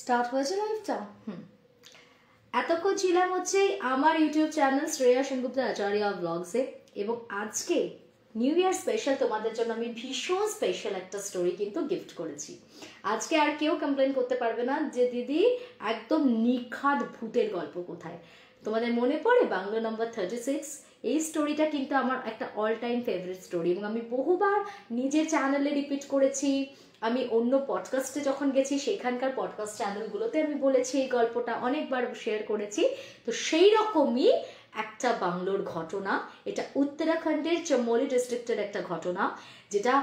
Start হয়েছে লাইভটা। এতক্ষণ ছিলাম হচ্ছে আমার ইউটিউব চ্যানেল শ্রেয়া সেনগুপ্ত আচার্য ব্লগসে, এবং আজকে নিউ ইয়ার স্পেশাল তোমাদের জন্য আমি ভীষণ স্পেশাল একটা স্টোরি কিন্তু গিফট করেছি। আজকে আর কেউ কমপ্লেন করতে পারবে না যে দিদি একদম নিখাদ ভূতের গল্প কোথায়। তোমাদের মনে পড়ে বাংলা নম্বর 36? এই স্টোরিটা কিন্তু আমার একটা অল টাইম ফেভারিট স্টোরি, এবং আমি বহুবার নিজের চ্যানেলে রিপিট করেছি। আমি অন্য পডকাস্টে যখন গেছি সেখানকার পডকাস্ট চ্যানেলগুলোতে আমি বলেছি এই গল্পটা, অনেকবার শেয়ার করেছি। তো সেই রকমই একটা বাংলোর ঘটনা, এটা উত্তরাখণ্ডের চমোলি ডিস্ট্রিক্টের একটা ঘটনা, যেটা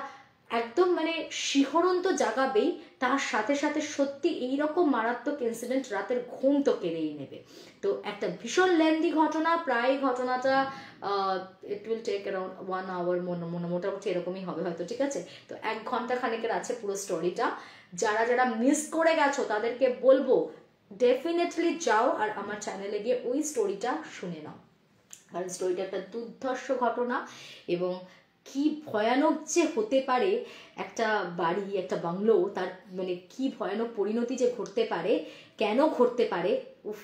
একদম মানে শিহরণ তো জাগাবেই, তার সাথে সাথে সত্যি এইরকম মারাত্মক ইনসিডেন্ট রাতের ঘুম তো কেড়েই নেবে। তো একটা ভীষণ লেন্দি ঘটনা, প্রায় ঘটনাটা it will take around 1 hour, মোটামুটি এরকমই হবে হয়তো, ঠিক আছে? তো 1 ঘন্টা খানেকের আছে পুরো স্টোরিটা। যারা যারা মিস করে গেছো তাদেরকে বলবো ডেফিনেটলি যাও আর আমার চ্যানেলে গিয়ে ওই স্টোরিটা শুনে নাও, কারণ স্টোরিটা একটা দুর্ধর্ষ ঘটনা, এবং কি ভয়ানক যে হতে পারে একটা বাড়ি, একটা বাংলো, তার মানে কি ভয়ানক পরিণতি যে ঘটতে পারে, কেন ঘটতে পারে। উফ,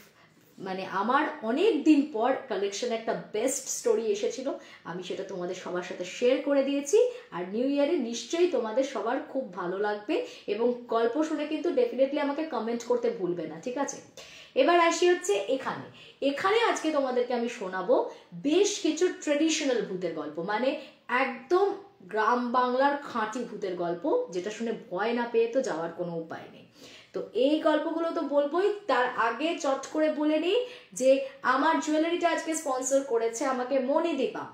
মানে আমার অনেক দিন পর কালেকশনে একটা বেস্ট স্টোরি এসেছিল, আমি সেটা তোমাদের সবার সাথে শেয়ার করে দিয়েছি। আর নিউ ইয়ারে নিশ্চয়ই তোমাদের সবার খুব ভালো লাগবে, এবং গল্প শুনে কিন্তু ডেফিনেটলি আমাকে কমেন্ট করতে ভুলবে না, ঠিক আছে? এবার আসি হচ্ছে এখানে আজকে তোমাদেরকে আমি শোনাবো বেশ কিছু ট্রেডিশনাল ভূতের গল্প, মানে একদম গ্রাম বাংলার খাঁটি ভূতের গল্প, যেটা শুনে ভয় না পেয়ে তো যাওয়ার কোনো উপায় নেই। তো এই গল্পগুলো তো বলবোই, তার আগে চট করে বলে নিই যে আমার জুয়েলারিটা আজকে স্পন্সর করেছে আমাকে মণিদীপা,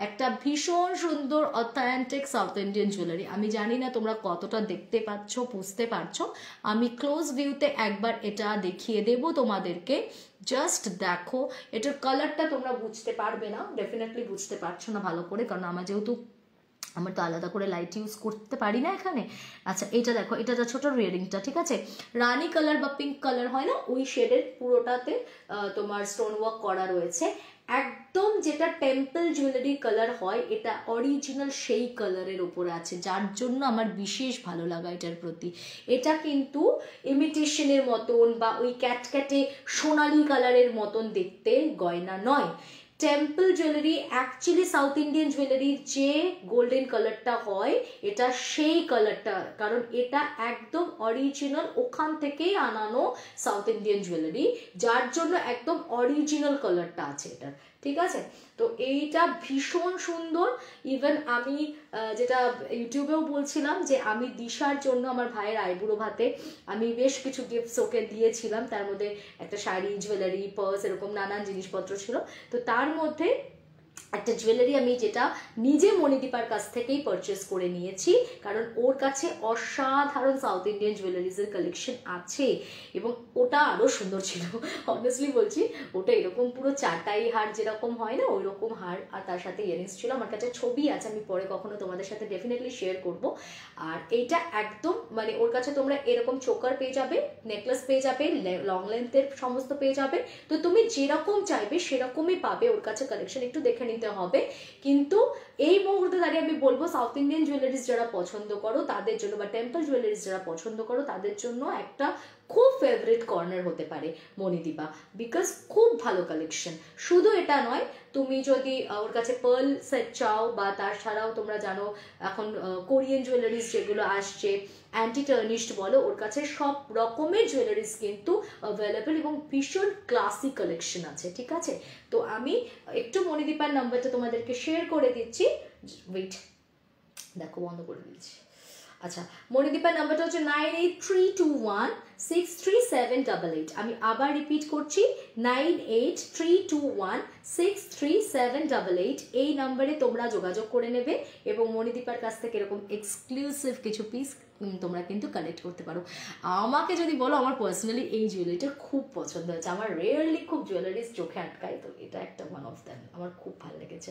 একটা ভীষণ সুন্দর অথেন্টিক সাউথ ইন্ডিয়ান জুয়েলারি। আমি জানি না তোমরা কতটা দেখতে পাচ্ছ, বুঝতে পারছো, আমি ক্লোজ ভিউতে একবার এটা দেখিয়ে দেব তোমাদেরকে, জাস্ট দেখো। এটার কালারটা তোমরা বুঝতে পারবে না, ডেফিনেটলি বুঝতে পারছো না ভালো করে, কারণ আমার তো আলাদা করে লাইট ইউজ করতে পারি না এখানে। আচ্ছা, এটা দেখো, এটা যা ছোট রিয়ারিংটা, ঠিক আছে, রানি কালার বা পিঙ্ক কালার হয় না, ওই শেডের পুরোটাতে তোমার স্টোন ওয়ার্ক করা রয়েছে, একদম যেটা টেম্পল জুয়েলারি কালার হয়, এটা অরিজিনাল সেই কালারের ওপরে আছে, যার জন্য আমার বিশেষ ভালো লাগা এটার প্রতি। এটা কিন্তু ইমিটেশনের মতন বা ওই ক্যাটক্যাটে সোনালি কালারের মতন দেখতে গয়না নয়। Temple jewellery actually South Indian জুয়েলারির যে গোল্ডেন কালারটা হয়, এটা সেই কালারটা, কারণ এটা একদম অরিজিনাল ওখান থেকেই আনানো সাউথ ইন্ডিয়ান জুয়েলারি, যার জন্য একদম অরিজিনাল কালারটা আছে এটার, ঠিক আছে? তো এইটা ভীষণ সুন্দর। ইভেন আমি যেটা ইউটিউবেও বলছিলাম যে আমি দিশার জন্য, আমার ভাইয়ের আইবুড়ো ভাতে আমি বেশ কিছু গিফটস ওকে দিয়েছিলাম, তার মধ্যে একটা শাড়ি, জুয়েলারি, পার্স, এরকম নানান জিনিসপত্র ছিল। তো তার মধ্যে একটা জুয়েলারি আমি যেটা নিজে মণিদীপার কাছ থেকেই পারচেস করে নিয়েছি, কারণ ওর কাছে অসাধারণ সাউথ ইন্ডিয়ান জুয়েলারিজের কালেকশন আছে, এবং ওটা আরও সুন্দর ছিল, অনেস্টলি বলছি। ওটা এরকম পুরো চাটাই হার যেরকম হয় না, ওই রকম হার, আর তার সাথে ইয়ারিংস ছিল। আমার কাছে ছবি আছে, আমি পরে কখনো তোমাদের সাথে ডেফিনেটলি শেয়ার করব। আর এইটা একদম মানে ওর কাছে তোমরা এরকম চোকার পেয়ে যাবে, নেকলেস পেয়ে যাবে, লং লেন্থের সমস্ত পেয়ে যাবে। তো তুমি যেরকম চাইবে সেরকমই পাবে, ওর কাছে কালেকশন একটু দেখে নিতে হবে। কিন্তু এই মুহূর্তে দাঁড়িয়ে আমি বলবো সাউথ ইন্ডিয়ান জুয়েলারিজ যারা পছন্দ করো তাদের জন্য, বা টেম্পল জুয়েলারিজ যারা পছন্দ করো তাদের জন্য একটা খুব ফেভারিট কর্নার হতে পারে মণিদীপা, বিকজ খুব ভালো কালেকশন। শুধু এটা নয়, তুমি যদি ওর কাছে পার্ল সেট চাও, বা তার ছাড়াও তোমরা জানো এখন কোরিয়ান জুয়েলারিজ যেগুলো আসছে, অ্যান্টি টার্নিশড বলো, ওর কাছে সব রকমের জুয়েলারিজ কিন্তু অ্যাভেলেবেল, এবং ভীষণ ক্লাসি কালেকশন আছে, ঠিক আছে? তো আমি একটু মণিদীপার নাম্বারটা তোমাদেরকে শেয়ার করে দিচ্ছি, ওয়েট, দেখো বন্ধ করে দিচ্ছি। আচ্ছা, মণিদীপার নাম্বারটা হচ্ছে 9832163788। আমি আবার রিপিট করছি, 9832163788। এই নাম্বারে তোমরা যোগাযোগ করে নেবে, এবং মণিদীপার কাছ থেকে এরকম এক্সক্লুসিভ কিছু পিস তোমরা কিন্তু কালেক্ট করতে পারো। আমাকে যদি বলো, আমার পার্সোনালি এই জুয়েলারিটা খুব পছন্দ হয়েছে। আমার রেয়ারলি খুব জুয়েলারিজ চোখে আটকায়, তো এটা একটা ওয়ান অফ দ্যাম, আমার খুব ভালো লেগেছে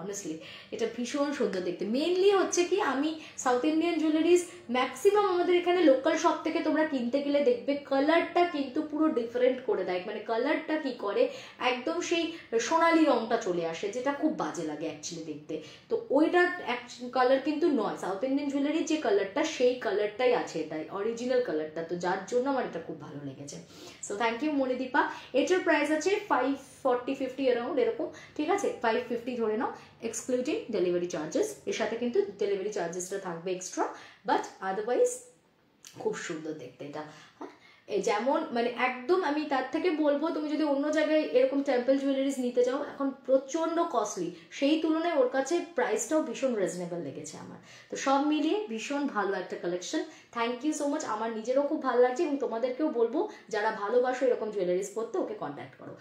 অনেস্টলি। এটা ভীষণ সুন্দর দেখতে। মেনলি হচ্ছে কি, আমি সাউথ ইন্ডিয়ান জুয়েলারিজ ম্যাক্সিমাম আমাদের এখানে লোকাল শপ থেকে তোমরা কিনতে গেলে দেখবে কালারটা কিন্তু পুরো ডিফারেন্ট করে দেয়, মানে কালারটা কি করে একদম সেই সোনালি রংটা চলে আসে, যেটা খুব বাজে লাগে অ্যাকচুয়ালি দেখতে। তো ওইটা কালার কিন্তু নয়, সাউথ ইন্ডিয়ান জুয়েলারির যে কালারটা সেই কালারটাই আছে, এটাই অরিজিনাল কালারটা, তো যার জন্য আমার এটা খুব ভালো লেগেছে। So thank you Monidipa. এটার প্রাইস আছে 540-50 অ্যারাউন্ড এরকম, ঠিক আছে, 550 ধরে নাও, এক্সক্লুডিং ডেলিভারি চার্জেস। এর সাথে কিন্তু ডেলিভারি চার্জেসটা থাকবে এক্সট্রা, বাট আদারওয়াইজ খুব সুন্দর দেখতে এটা। হ্যাঁ, যেমন মানে একদম আমি তার থেকে বলবো, তুমি যদি অন্য জায়গায় এরকম টেম্পল জুয়েলারিজ নিতে চাও এখন প্রচণ্ড কস্টলি, সেই তুলনায় ওর কাছে প্রাইসটাও ভীষণ রিজনেবল লেগেছে আমার। তো সব মিলিয়ে ভীষণ ভালো একটা collection. Thank you so much, আমার নিজেরও খুব ভালো লাগছে এবং তোমাদেরকেও বলবো যারা ভালোবাসো এরকম জুয়েলারিজ পরতে ওকে কন্ট্যাক্ট করো।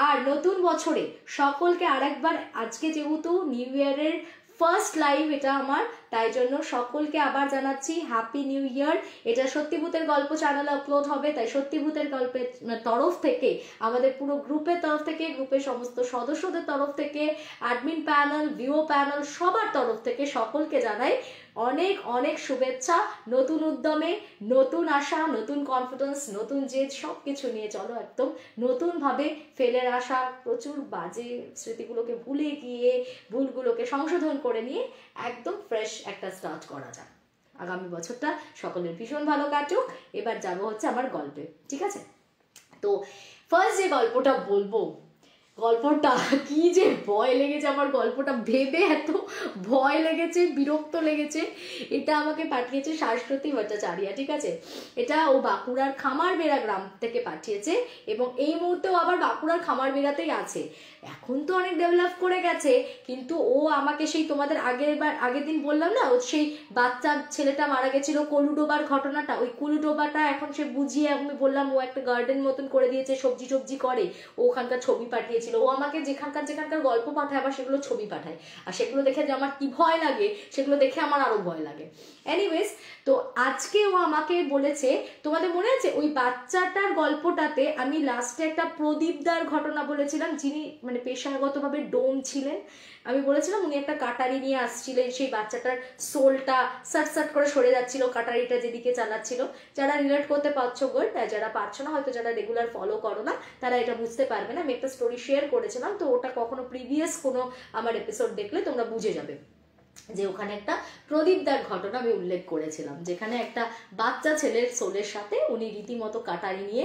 আর নতুন বছরে সকলকে আরেকবার, আজকে যেহেতু নিউ ইয়ারের ফার্স্ট লাইভ এটা আমার, তাই জন্য সকলকে আবার জানাচ্ছি হ্যাপি নিউ ইয়ার। এটা সত্যিভূতের গল্প চ্যানেলে আপলোড হবে, তাই সত্যিভূতের গল্পের তরফ থেকে, আমাদের পুরো গ্রুপের তরফ থেকে, গ্রুপের সমস্ত সদস্যদের তরফ থেকে, অ্যাডমিন প্যানেল, ভিও প্যানেল, সবার তরফ থেকে সকলকে জানাই অনেক অনেক শুভেচ্ছা। নতুন উদ্যমে, নতুন আশা, নতুন কনফিডেন্স, নতুন জেদ, সব কিছু নিয়ে চলো একদম নতুনভাবে ফেলে আসা প্রচুর বাজে স্মৃতিগুলোকে ভুলে গিয়ে, ভুলগুলোকে সংশোধন করে নিয়ে একদম ফ্রেশ একটা স্টার্ট করা যায়। আগামী বছরটা সকলের ভীষণ ভালো কাটুক। এবার যাবো হচ্ছে আমার গল্পে, ঠিক আছে? তো ফার্স্ট যে গল্পটা বলবো, গল্পটা কি যে ভয় লেগেছে আমার, গল্পটা ভেবে এত ভয় লেগেছে, বিরক্ত লেগেছে। এটা আমাকে পাঠিয়েছে শাশ্বতী ভট্টাচার্য, ঠিক আছে? এটা ও বাঁকুড়ার খামারবেড়া গ্রাম থেকে পাঠিয়েছে এবং এই মুহূর্তেও আবার বাঁকুড়ার খামারবেড়াতেই আছে। এখন তো অনেক ডেভেলপ করে গেছে, কিন্তু ও আমাকে সেই তোমাদের আগের দিন বললাম না, ও সেই বাচ্চা ছেলেটা মারা গেছিল কলুডোবার ঘটনাটা, ওই কলুডোবাটা এখন সে বুঝিয়ে, আমি বললাম ও একটা গার্ডেন মতন করে দিয়েছে, সবজি টবজি করে, ও ওখানকার ছবি পাঠিয়েছিল। ও আমাকে যেখানকার গল্প পাঠায় আবার সেগুলো ছবি পাঠায়, আর সেগুলো দেখে যে আমার কি ভয় লাগে, সেগুলো দেখে আমার আরো ভয় লাগে। এনিওয়েজ, তো আজকে ও আমাকে বলেছে, তোমাদের মনে আছে ওই বাচ্চাটার গল্পটাতে আমি লাস্টে একটা প্রদীপদার ঘটনা বলেছিলাম, যিনি মানে পেশাগতভাবে ডোম ছিলেন। আমি বলেছিলাম উনি একটা কাটারি নিয়ে আসছিলেন, সেই বাচ্চাটার সোলটা সাট করে সরে যাচ্ছিল কাটারিটা যেদিকে চালাচ্ছিল। যারা রিলেট করতে পারছো গুড, যারা পারছো না, হয়তো যারা রেগুলার ফলো করো না তারা এটা বুঝতে পারবে না। আমি একটা স্টোরি শেয়ার করেছিলাম, তো ওটা কখনো প্রিভিয়াস কোনো আমার এপিসোড দেখলে তোমরা বুঝে যাবে যে ওখানে একটা প্রদীপদার ঘটনা আমি উল্লেখ করেছিলাম, যেখানে একটা বাচ্চা ছেলের সোলের সাথে উনি রীতিমতো কাটারি নিয়ে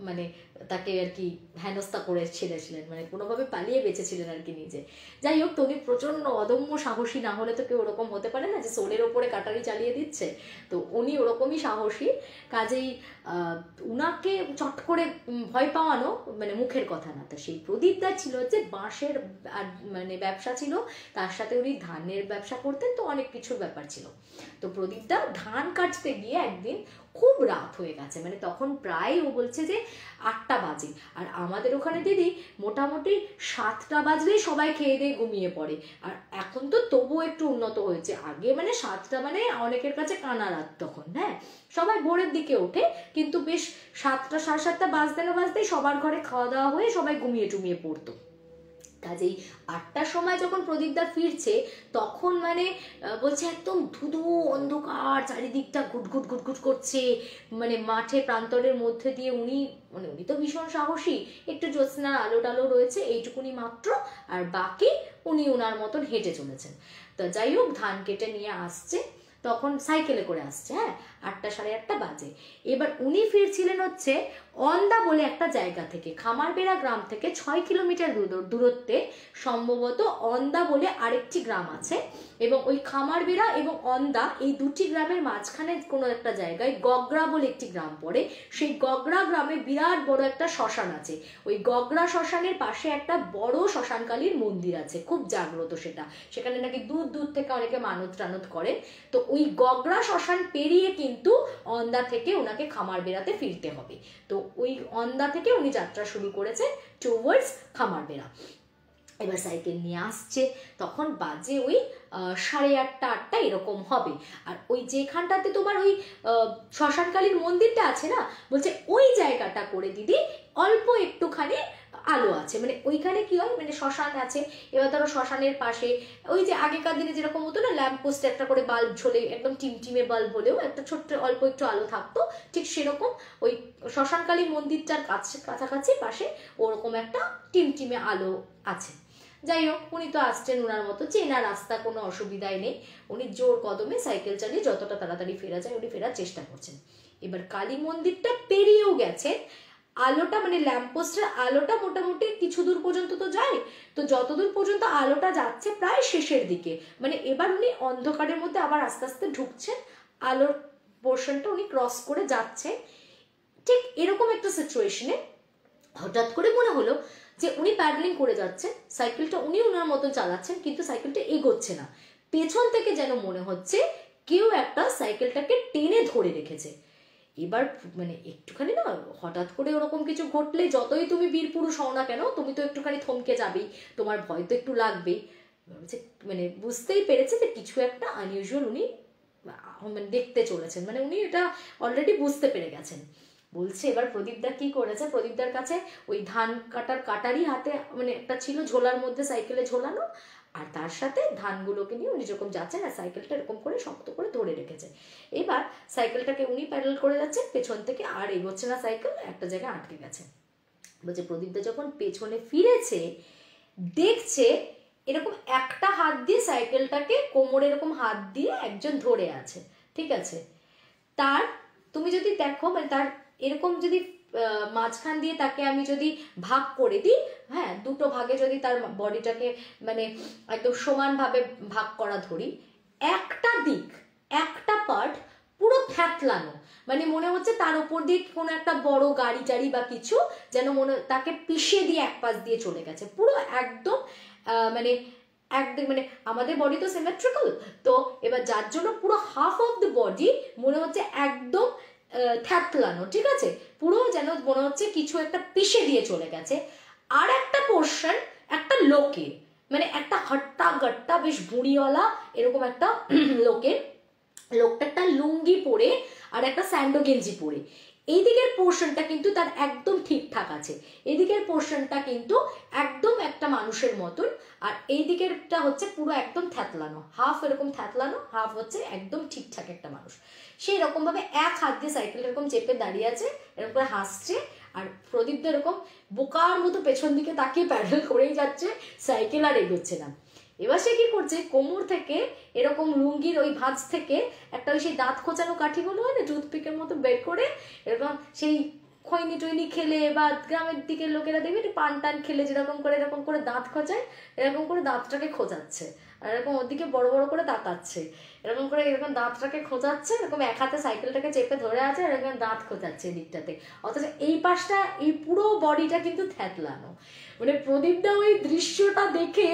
মানে তাকে আর কি হেনস্থা করে ছেড়েছিলেন, মানে কোনোভাবে পালিয়ে বেঁচেছিলেন আর কি নিজে। যাই হোক, তো উনি প্রচণ্ড অদম্য সাহসী, না হলে তো কেউ ওরকম হতে পারে না যে সোলের ওপরে কাটারি চালিয়ে দিচ্ছে। তো উনি ওরকমই সাহসী, কাজেই উনাকে চট করে ভয় পাওয়ানো মানে মুখের কথা না। তা সেই প্রদীপদার ছিল হচ্ছে বাঁশের মানে ব্যবসা ছিল, তার সাথে উনি ধানের ব্যবসা করতেন, তো অনেক কিছুর ব্যাপার ছিল। তো প্রদীপদা ধান কাটতে গিয়ে একদিন খুব রাত হয়ে গেছে, মানে তখন প্রায় ও বলছে যে 8টা বাজে, আর আমাদের ওখানে দিদি মোটামুটি 7টা বাজলেই সবাই খেয়ে দিয়ে ঘুমিয়ে পড়ে। আর এখন তো তবুও একটু উন্নত হয়েছে, আগে মানে 7টা মানে অনেকের কাছে কানা রাত তখন। হ্যাঁ, সবাই ভোরের দিকে ওঠে, কিন্তু বেশ 7টা 7:30 বাজতে না বাজতেই সবার ঘরে খাওয়া দাওয়া হয়ে সবাই ঘুমিয়ে টুমিয়ে পড়তো। কাজেই 8টার সময় যখন প্রদীপদা ফিরছে, তখন মানে বলছে একদম ধুধু অন্ধকার, চারিদিকটা ঘুটঘুট ঘুটঘুট করছে, মানে মাঠে প্রান্তরের মধ্যে দিয়ে উনি তো ভীষণ সাহসী, একটু জ্যোৎস্নার আলো টালো রয়েছে এইটুকুনি মাত্র, আর বাকি উনি ওনার মতন হেঁটে চলেছেন। তো যাই হোক, ধান কেটে নিয়ে আসছে, তখন সাইকেলে করে আসছে। হ্যাঁ, 8টা 8:30 বাজে। এবার উনি ফিরছিলেন হচ্ছে অন্দা বলে একটা জায়গা থেকে, খামারবেড়া গ্রাম থেকে 6 কিলোমিটার দূরত্বে সম্ভবত অন্দা বলে আরেকটি গ্রাম আছে, এবং ওই খামারবেড়া এবং অন্দা এই দুটি গ্রামের মাঝখানে কোনো একটা জায়গায় গগরা বলে একটি গ্রাম পড়ে। সেই গগরা গ্রামে বিরাট বড় একটা শ্মশান আছে। ওই গগরা শ্মশানের পাশে একটা বড় শ্মশানকালীর মন্দির আছে, খুব জাগ্রত সেটা, সেখানে নাকি দূর দূর থেকে অনেকে মানত টানত করে। তো ওই গগরা শ্মশান পেরিয়ে কিন্তু অন্দা থেকে ওনাকে খামারবেড়াতে ফিরতে হবে। তো ওই অন্দা থেকে উনি যাত্রা শুরু করেছেন টুয়ার্ডস খামারবেড়া। এবার সাইকেল নিয়ে আসছে, তখন বাজে ওই 8:30 8টা এরকম হবে। আর ওই যেখানটাতে তোমার ওই শ্মশানকালীর মন্দিরটা আছে না, বলছে ওই জায়গাটা করে দিদি অল্প একটুখানি আলো আছে, মানে ওইখানে কি হয়, মানে শ্মশান আছে। এবার ধরো শ্মশানের পাশে ওই যে আগেকার দিনে যেরকম হতো না, ল্যাম্প পোস্টে একটা করে বাল্ব ঝোলে, একদম টিমটিমে বাল্ব হলেও একটা ছোট্ট অল্প একটু আলো থাকতো, ঠিক সেরকম ওই শ্মশানকালী মন্দিরটার কাছাকাছি পাশে ওরকম একটা টিমটিমে আলো আছে। যাই হোক, উনি তো আসছেন ওনার মতো, চেনা রাস্তা, কোনো অসুবিধাই নেই, উনি জোর কদমে সাইকেল চালিয়ে যতটা তাড়াতাড়ি ফেরা যায় উনি ফেরার চেষ্টা করছেন। এবার কালী মন্দিরটা পেরিয়েও গেছেন, আলোটা মানে ল্যাম্পপোস্টের আলোটা মোটামুটি কিছু দূর পর্যন্ত তো যায়, তো যতদূর পর্যন্ত আলোটা যাচ্ছে প্রায় শেষের দিকে, মানে এবার উনি অন্ধকারের মধ্যে আবার আস্তে আস্তে ঢুকছেন, আলোর পোর্শনটা উনি ক্রস করে যাচ্ছে। ঠিক এরকম একটা সিচুয়েশনে হঠাৎ করে মনে হলো যে উনি প্যাডলিং করে যাচ্ছেন, সাইকেলটা উনি ওনার মতন চালাচ্ছেন, কিন্তু সাইকেলটা এগোচ্ছে না, পেছন থেকে যেন মনে হচ্ছে কেউ একটা সাইকেলটাকে টেনে ধরে রেখেছে। এবার মানে একটুখানি না, হঠাৎ করে ওরকম কিছু ঘটলে যতই তুমি বীর পুরুষ হও না কেন, তুমি তো একটুখানি থমকে যাবেই, তোমার ভয় তো একটু লাগবেই। মানে বুঝতেই পেরেছে যে কিছু একটা আনইউজুয়াল উনি মানে দেখতে চলেছেন, মানে উনি এটা অলরেডি বুঝতে পেরে গেছেন। বলছে এবার প্রদীপদা কি করেছে, প্রদীপদার কাছে ওই ধান কাটার কাটারি হাতে মানে একটা ছিল ঝোলার মধ্যে সাইকেলে ঝোলানো, আর তার সাথে ধানগুলোকে নিয়ে উনি যখন যাচ্ছেন আর সাইকেলটা এরকম করে শক্ত করে ধরে রেখেছে। এবার সাইকেলটাকে উনি প্যাডেল করে যাচ্ছেন পেছন থেকে, আর এগোচ্ছে না সাইকেল, একটা জায়গায় আটকে গেছে। বলছে প্রদীপদা যখন পেছনে ফিরেছে দেখছে এরকম একটা হাত দিয়ে সাইকেলটাকে কোমরে এরকম হাত দিয়ে একজন ধরে আছে, ঠিক আছে। তার তুমি যদি দেখো মানে তার এরকম যদি মাঝখান দিয়ে তাকে আমি যদি ভাগ করে দিই, হ্যাঁ দুটো ভাগে যদি তার বডিটাকে মানে একদম সমানভাবে ভাগ করা ধরি, একটা দিক একটা পার্ট পুরো থ্যাতলানো, মানে মনে হচ্ছে তার উপর দিয়ে কোনো একটা বড় গাড়ি টাড়ি বা কিছু যেন মনে তাকে পিষে দিয়ে এক পাশ দিয়ে চলে গেছে, পুরো একদম মানে একদম মানে আমাদের বডি তো সিমেট্রিক্যাল, তো এবার যার জন্য পুরো হাফ অফ দ্য বডি মনে হচ্ছে একদম থ্যাতলানো, ঠিক আছে, পুরো যেন মনে হচ্ছে কিছু একটা পিষে দিয়ে চলে গেছে। আর একটা পোর্শন একটা লোকের, মানে একটা হট্টা গট্টা বেশ বুড়িওয়ালা এরকম একটা লোকের, লোকটা একটা লুঙ্গি পরে আর একটা স্যান্ডো গেঞ্জি পরে, এই দিকের পোর্শনটা কিন্তু তার একদম ঠিকঠাক আছে, এই দিকের পোর্শনটা কিন্তু একদম একটা মানুষের মতন, আর এই দিকেরটা হচ্ছে পুরো একদম থ্যাতলানো, হাফ এরকম থ্যাতলানো, হাফ হচ্ছে একদম ঠিকঠাক একটা মানুষ। সেই রকম ভাবে এক হাত দিয়ে সাইকেল এরকম চেপে দাঁড়িয়ে আছে, এরকম করে হাসছে, আর প্রদীপদা এরকম বোকার মতো পেছন দিকে তাকিয়ে প্যাডেল করেই যাচ্ছে, সাইকেল আর এগোচ্ছে না। এবার সে কি করছে, কোমর থেকে এরকম লুঙ্গির ওই ভাঁজ থেকে একটা ওই সেই দাঁত খোঁচানো কাঠিগুলো হয় না টুথপিকের মতো বের করে, এরকম সেই খৈনি টৈনি খেলে বা গ্রামের দিকের লোকেরা দেখবে একটু পান টান খেলে যেরকম করে এরকম করে দাঁত খোঁচায়, এরকম করে দাঁতটাকে খোঁচাচ্ছে, আর এরকম ওদিকে বড় বড় করে তাকাচ্ছে, এরকম করে এরকম দাঁতটাকে খোঁচাচ্ছে, এরকম এক হাতে সাইকেলটাকে চেপে ধরে আছে, আর এরকম দাঁত খোঁচাচ্ছে এই দিকটাতে, অথচ এই পাশটা এই পুরো বডিটা কিন্তু থ্যাতলানো। মানে প্রদীপদা ওই দৃশ্যটা দেখে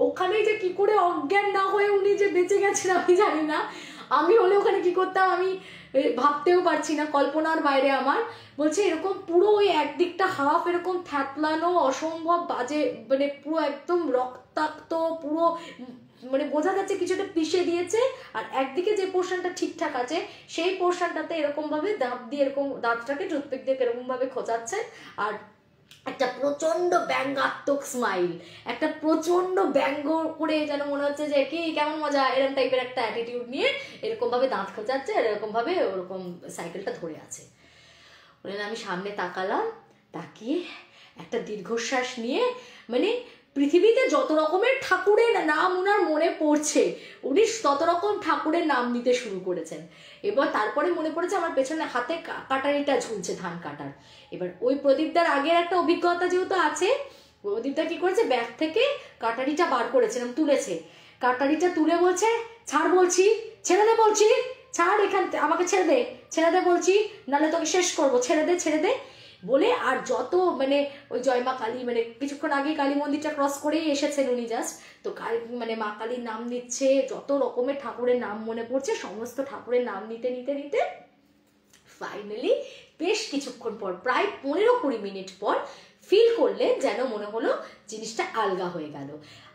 ওখানে যে কি করে অজ্ঞান না হয়ে উনি যে বেঁচে গেছেন আমি জানি না, আমি হলে ওখানে কি করতাম আমি ভাবতেও পারছি না, কল্পনার বাইরে আমার। বলছে এরকম পুরো ওই একদিকটা হাফ এরকম থ্যাতলানো, অসম্ভব বাজে, মানে পুরো একদম রক্তাক্ত, পুরো মানে বোঝা যাচ্ছে কিছুটা পিষে দিয়েছে, আর একদিকে যে পোর্শনটা ঠিকঠাক আছে সেই পোর্শনটাতে এরকম ভাবে দাঁত দিয়ে এরকম দাঁতটাকে টুথপিক দিয়ে এরকম ভাবে খোঁচাচ্ছে, আর একটা প্রচন্ড ব্যঙ্গাত্মক স্মাইল, একটা প্রচন্ড ব্যঙ্গ করে যেন মনে হচ্ছে যে কি কেমন মজা, এরকম টাইপের একটা অ্যাটিটিউড নিয়ে এরকম ভাবে দাঁত খোঁচাচ্ছে, আর এরকম ভাবে ওরকম সাইকেলটা ধরে আছে। আমি সামনে তাকালাম, তাকিয়ে একটা দীর্ঘশ্বাস নিয়ে, মানে পৃথিবীতে যত রকমের ঠাকুরের নাম ওনার মনে পড়ছে উনি তত রকম ঠাকুরের নাম নিতে শুরু করেছেন। এবার তারপরে মনে পড়েছে আমার পেছনে হাতে কাটারিটা ঝুলছে ধান কাটার। এবার ওই প্রদীপদার আগের একটা অভিজ্ঞতা যেহেতু আছে, প্রদীপদা কি করেছে, ব্যাগ থেকে কাটারিটা বার করেছিলাম, তুলেছে, কাটারিটা তুলে বলছে ছাড় বলছি, ছেড়ে দে বলছি, ছাড় এখান আমাকে ছেড়ে দে, ছেড়ে দে বলছি, নাহলে তোকে শেষ করবো, ছেড়ে দে ছেড়ে দে বলে। আর যত মানে ওই জয়মা কালী, মানে কিছুক্ষণ আগে কালী মন্দিরটা ক্রস করেই এসেছেন উনি জাস্ট, তো মানে মা কালীর নাম নিচ্ছে, যত রকমের ঠাকুরের নাম মনে পড়ছে সমস্ত ঠাকুরের নাম নিতে নিতে নিতে ফাইনালি বেশ কিছুক্ষণ পর, প্রায় 15-20 মিনিট পর ফিল করলেন যেন মনে হলো জিনিসটা আলগা হয়ে গেল।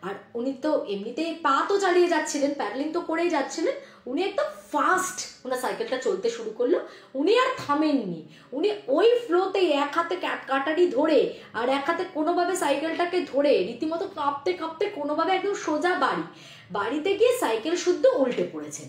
আর উনি তো এমনিতেই পা তো চালিয়ে যাচ্ছিলেন, প্যাডলিং তো করেই যাচ্ছিলেন, উনি একদম ফাস্ট ওনার সাইকেলটা চলতে শুরু করলো, উনি আর থামেননি, উনি ওই ফ্লোতে এক হাতে কাটারি ধরে আর এক হাতে কোনোভাবে সাইকেলটাকে ধরে রীতিমতো কাঁপতে কাঁপতে কোনোভাবে একদম সোজা বাড়িতে গিয়ে সাইকেল শুদ্ধ উল্টে পড়েছেন।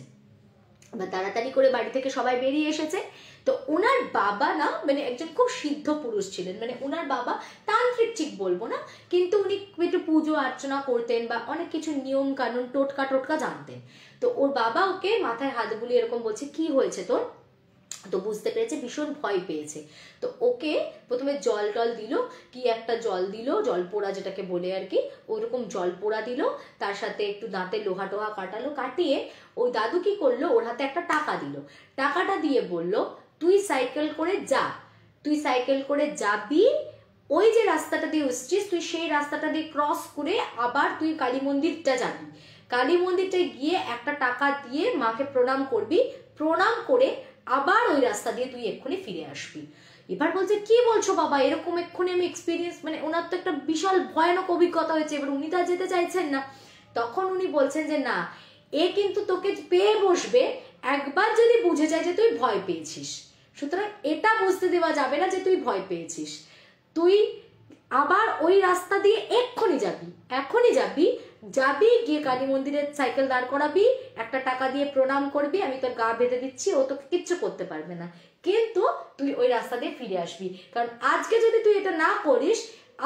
তাড়াতাড়ি করে বাড়ি থেকে সবাই বেরিয়ে এসেছে। তো ওনার বাবা না মানে একজন খুব সিদ্ধ পুরুষ ছিলেন, মানে ওনার বাবা তান্ত্রিক ঠিক বলবো না, কিন্তু উনি একটু পুজো অর্চনা করতেন বা অনেক কিছু নিয়ম কানুন টোটকা টোটকা জানতেন। তো ওর বাবা ওকে মাথায় হাত বুলিয়ে এরকম বলছে কি হয়েছে তোর, তো বুঝতে পেরেছে, ভীষণ ভয় পেয়েছে। তো ওকে প্রথমে জল টল দিল, কি একটা জল দিল, জল পোড়া যেটাকে বলে আর কি, ওইরকম জল পোড়া দিল, তার সাথে একটু দাঁতে লোহা টোহা কাটালো, কাটিয়ে ওই দাদু কি করলো ওর হাতে একটা টাকা দিল, টাকাটা দিয়ে বলল তুই সাইকেল করে যা, তুই সাইকেল করে যাবি, ওই যে রাস্তাটা দিয়ে এসছিস তুই সেই রাস্তাটা দিয়ে ক্রস করে আবার তুই কালী মন্দিরটা যাবি, কালী মন্দিরটায় গিয়ে একটা টাকা দিয়ে মাকে প্রণাম করবি, প্রণাম করে আবার ওই রাস্তা দিয়ে তুই এক্ষুনি ফিরে আসবি। এবার বলছে কি বলছো বাবা, এরকম এক্ষুনি আমি এক্সপিরিয়েন্স, মানে ওনার তো একটা বিশাল ভয়ানক অভিজ্ঞতা হয়েছে, এবার উনি তো আর যেতে চাইছেন না। তখন উনি বলছেন যে না, এ কিন্তু তোকে পেয়ে বসবে একবার যদি বুঝে যায় যে তুই ভয় পেয়েছিস, সুতরাং এটা বুঝতে দেওয়া যাবে না যে তুই ভয় পেয়েছিস, তুই আবার ওই রাস্তা দিয়ে এক্ষুনি যাবি, এখনই যাবি, যাবি গিয়ে কালী মন্দিরের সাইকেল দাঁড় করাবি, একটা টাকা দিয়ে প্রণাম করবি, আমি তোর গা বেঁধে দিচ্ছি, ও তোকে কিচ্ছু করতে পারবে না, কিন্তু তুই ওই রাস্তা দিয়ে ফিরে আসবি, কারণ আজকে যদি তুই এটা না করিস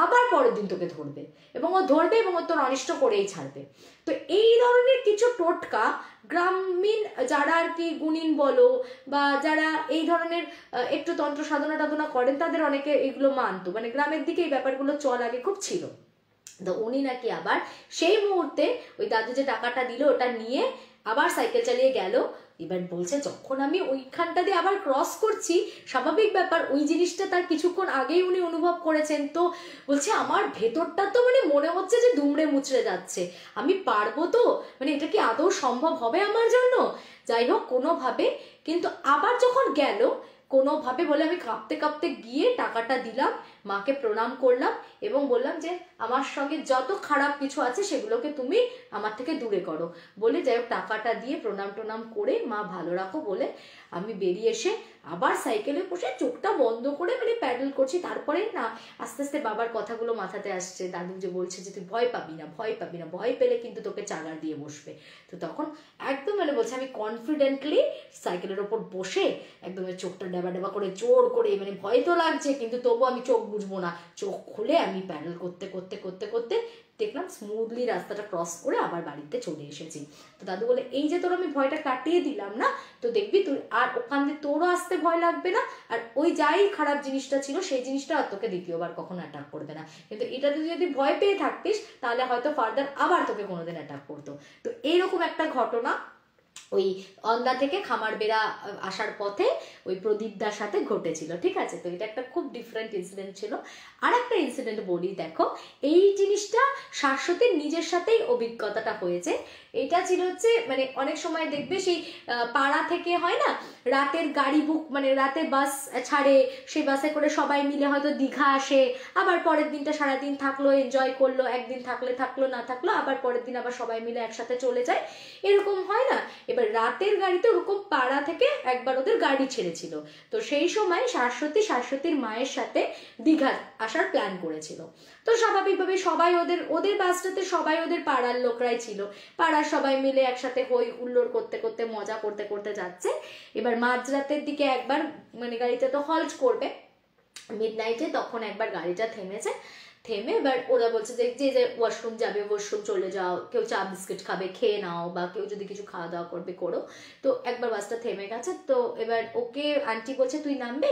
আবার পরের দিন তোকে ধরবে, এবং ও ধরবে এবং ও তোর অনিষ্ট করেই ছাড়বে। তো এই ধরনের কিছু টোটকা গ্রামীণ যারা আর কি গুণিন বলো বা যারা এই ধরনের একটু তন্ত্র সাধনা টাধনা করেন তাদের অনেকে এগুলো মানতো, মানে গ্রামের দিকে এই ব্যাপারগুলো চল আগে খুব ছিল। তো উনি নাকি আবার সেই মুহূর্তে ওই দাদু যে টাকাটা দিল ওটা নিয়ে আবার সাইকেল চালিয়ে গেল। এবার বলছে যখন আমি ওইখানটা দিয়ে আবার ক্রস করছি, স্বাভাবিক ব্যাপার ওই জিনিসটা তার কিছুক্ষণ আগেই উনি অনুভব করেছেন, তো বলছে আমার ভেতরটা তো মানে মনে হচ্ছে যে দুমড়ে মুচড়ে যাচ্ছে, আমি পারবো তো, মানে এটা কি আদৌ সম্ভব হবে আমার জন্য। যাই হোক কোনোভাবে, কিন্তু আবার যখন গেল কোনোভাবে বলে আমি কাঁপতে কাঁপতে গিয়ে টাকাটা দিলাম, মাকে প্রণাম করলাম এবং বললাম যে আমার সঙ্গে যত খারাপ কিছু আছে সেগুলোকে তুমি আমার থেকে দূরে করো, বলে যাই হোক টাকাটা দিয়ে প্রণাম টোনাম করে মা ভালো রাখো বলে আমি বেরিয়ে এসে আবার সাইকেলে বসে চোখটা বন্ধ করে মানে প্যাডেল করছি। তারপরে না আস্তে আস্তে বাবার কথাগুলো মাথাতে আসছে, দাদু যে বলছে যে তুই ভয় পাবি না, ভয় পাবি না, ভয় পেলে কিন্তু তোকে চাগার দিয়ে বসবে। তো তখন একদম মানে বলছে আমি কনফিডেন্টলি সাইকেলের ওপর বসে একদম চোখটা ডেবা ডেবা করে জোর করে, মানে ভয় তো লাগছে কিন্তু তবু আমি চোখ বুঝবো না, চোখ খুলে আমি প্যাডেল করতে করতে করতে করতে দেখলাম স্মুথলি রাস্তাটা ক্রস করে আবার বাড়িতে চলে এসেছি। তো দাদু বলে এই যে তোর আমি ভয়টা কাটিয়ে দিলাম না, তো দেখবি তুই আর ওখান দিয়ে তোরও আসতে ভয় লাগবে না, আর ওই যাই খারাপ জিনিসটা ছিল সেই জিনিসটা আর তোকে দ্বিতীয়বার কখনো অ্যাটাক করবে না, কিন্তু এটাতে যদি ভয় পেয়ে থাকতিস তাহলে হয়তো ফার্দার আবার তোকে কোনোদিন অ্যাটাক করতো। তো এইরকম একটা ঘটনা ওই অন্দা থেকে খামার বেড়া আসার পথে ওই প্রদীপদার সাথে ঘটেছিল, ঠিক আছে। তো এটা একটা খুব ডিফারেন্ট ইনসিডেন্ট ছিল। আর একটা ইনসিডেন্ট বলি, দেখো এই জিনিসটা শাশ্বতীর নিজের সাথেই অভিজ্ঞতাটা হয়েছে। এটা ছিল হচ্ছে মানে অনেক সময় দেখবে সেই পাড়া থেকে হয় না রাতের গাড়ি বুক, মানে রাতে বাস ছাড়ে, সেই বাসে করে সবাই মিলে হয়তো দীঘা আসে, আবার পরের দিনটা সারাদিন থাকলো, এনজয় করলো, একদিন থাকলে থাকলো, না থাকলো আবার পরের দিন আবার সবাই মিলে একসাথে চলে যায়, এরকম হয় না। এবার রাতের গাড়িতে ওরকম পাড়া থেকে একবার ওদের গাড়ি ছেড়েছিল, তো সেই সময় শাশ্বতীর মায়ের সাথে দীঘা আসার প্ল্যান করেছিল। তো স্বাভাবিকভাবে সবাই ওদের বাসটাতে সবাই ওদের পাড়ার লোকরাই ছিল, পাড়ার সবাই মিলে একসাথে হই হুল্লোড় করতে করতে মজা করতে করতে যাচ্ছে। এবার মাঝরাতের দিকে একবার মানে গাড়িটা তো হল্ট করবে মিডনাইটে, তখন একবার গাড়িটা থেমেছে, থেমে এবার ওরা বলছে যে যে যে ওয়াশরুম যাবে ওয়াশরুম চলে যাও, কেউ চা বিস্কিট খাবে খেয়ে নাও, বা কেউ যদি কিছু খাওয়া দাওয়া করবে করো। তো একবার বাসটা থেমে গেছে, তো এবার ওকে আন্টি বলছে তুই নামবে,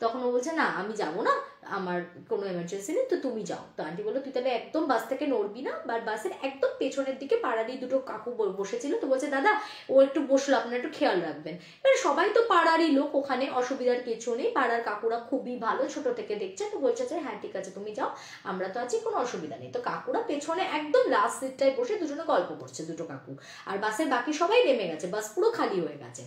তখন ও বলছে না আমি যাবো না, আমার কোনো এমার্জেন্সি নেই, তো তুমি যাও। তো আন্টি বললো তুই তাহলে একদম বাস থেকে নড়বি না, বা বাসের একদম পেছনের দিকে পাড়ারই দুটো কাকু বসেছিল, তো বলছে দাদা ও একটু বসলো, আপনারা একটু খেয়াল রাখবেন। এবার সবাই তো পাড়ারই লোক, ওখানে অসুবিধার কিছু নেই, পাড়ার কাকুরা খুবই ভালো, ছোট থেকে দেখছে, তো বলছে যে হ্যাঁ ঠিক আছে তুমি যাও, আমরা তো আছি, কোনো অসুবিধা নেই। তো কাকুরা পেছনে একদম লাস্ট সিটটায় বসে দুজনে গল্প করছে দুটো কাকু, আর বাসের বাকি সবাই নেমে গেছে, বাস পুরো খালি হয়ে গেছে।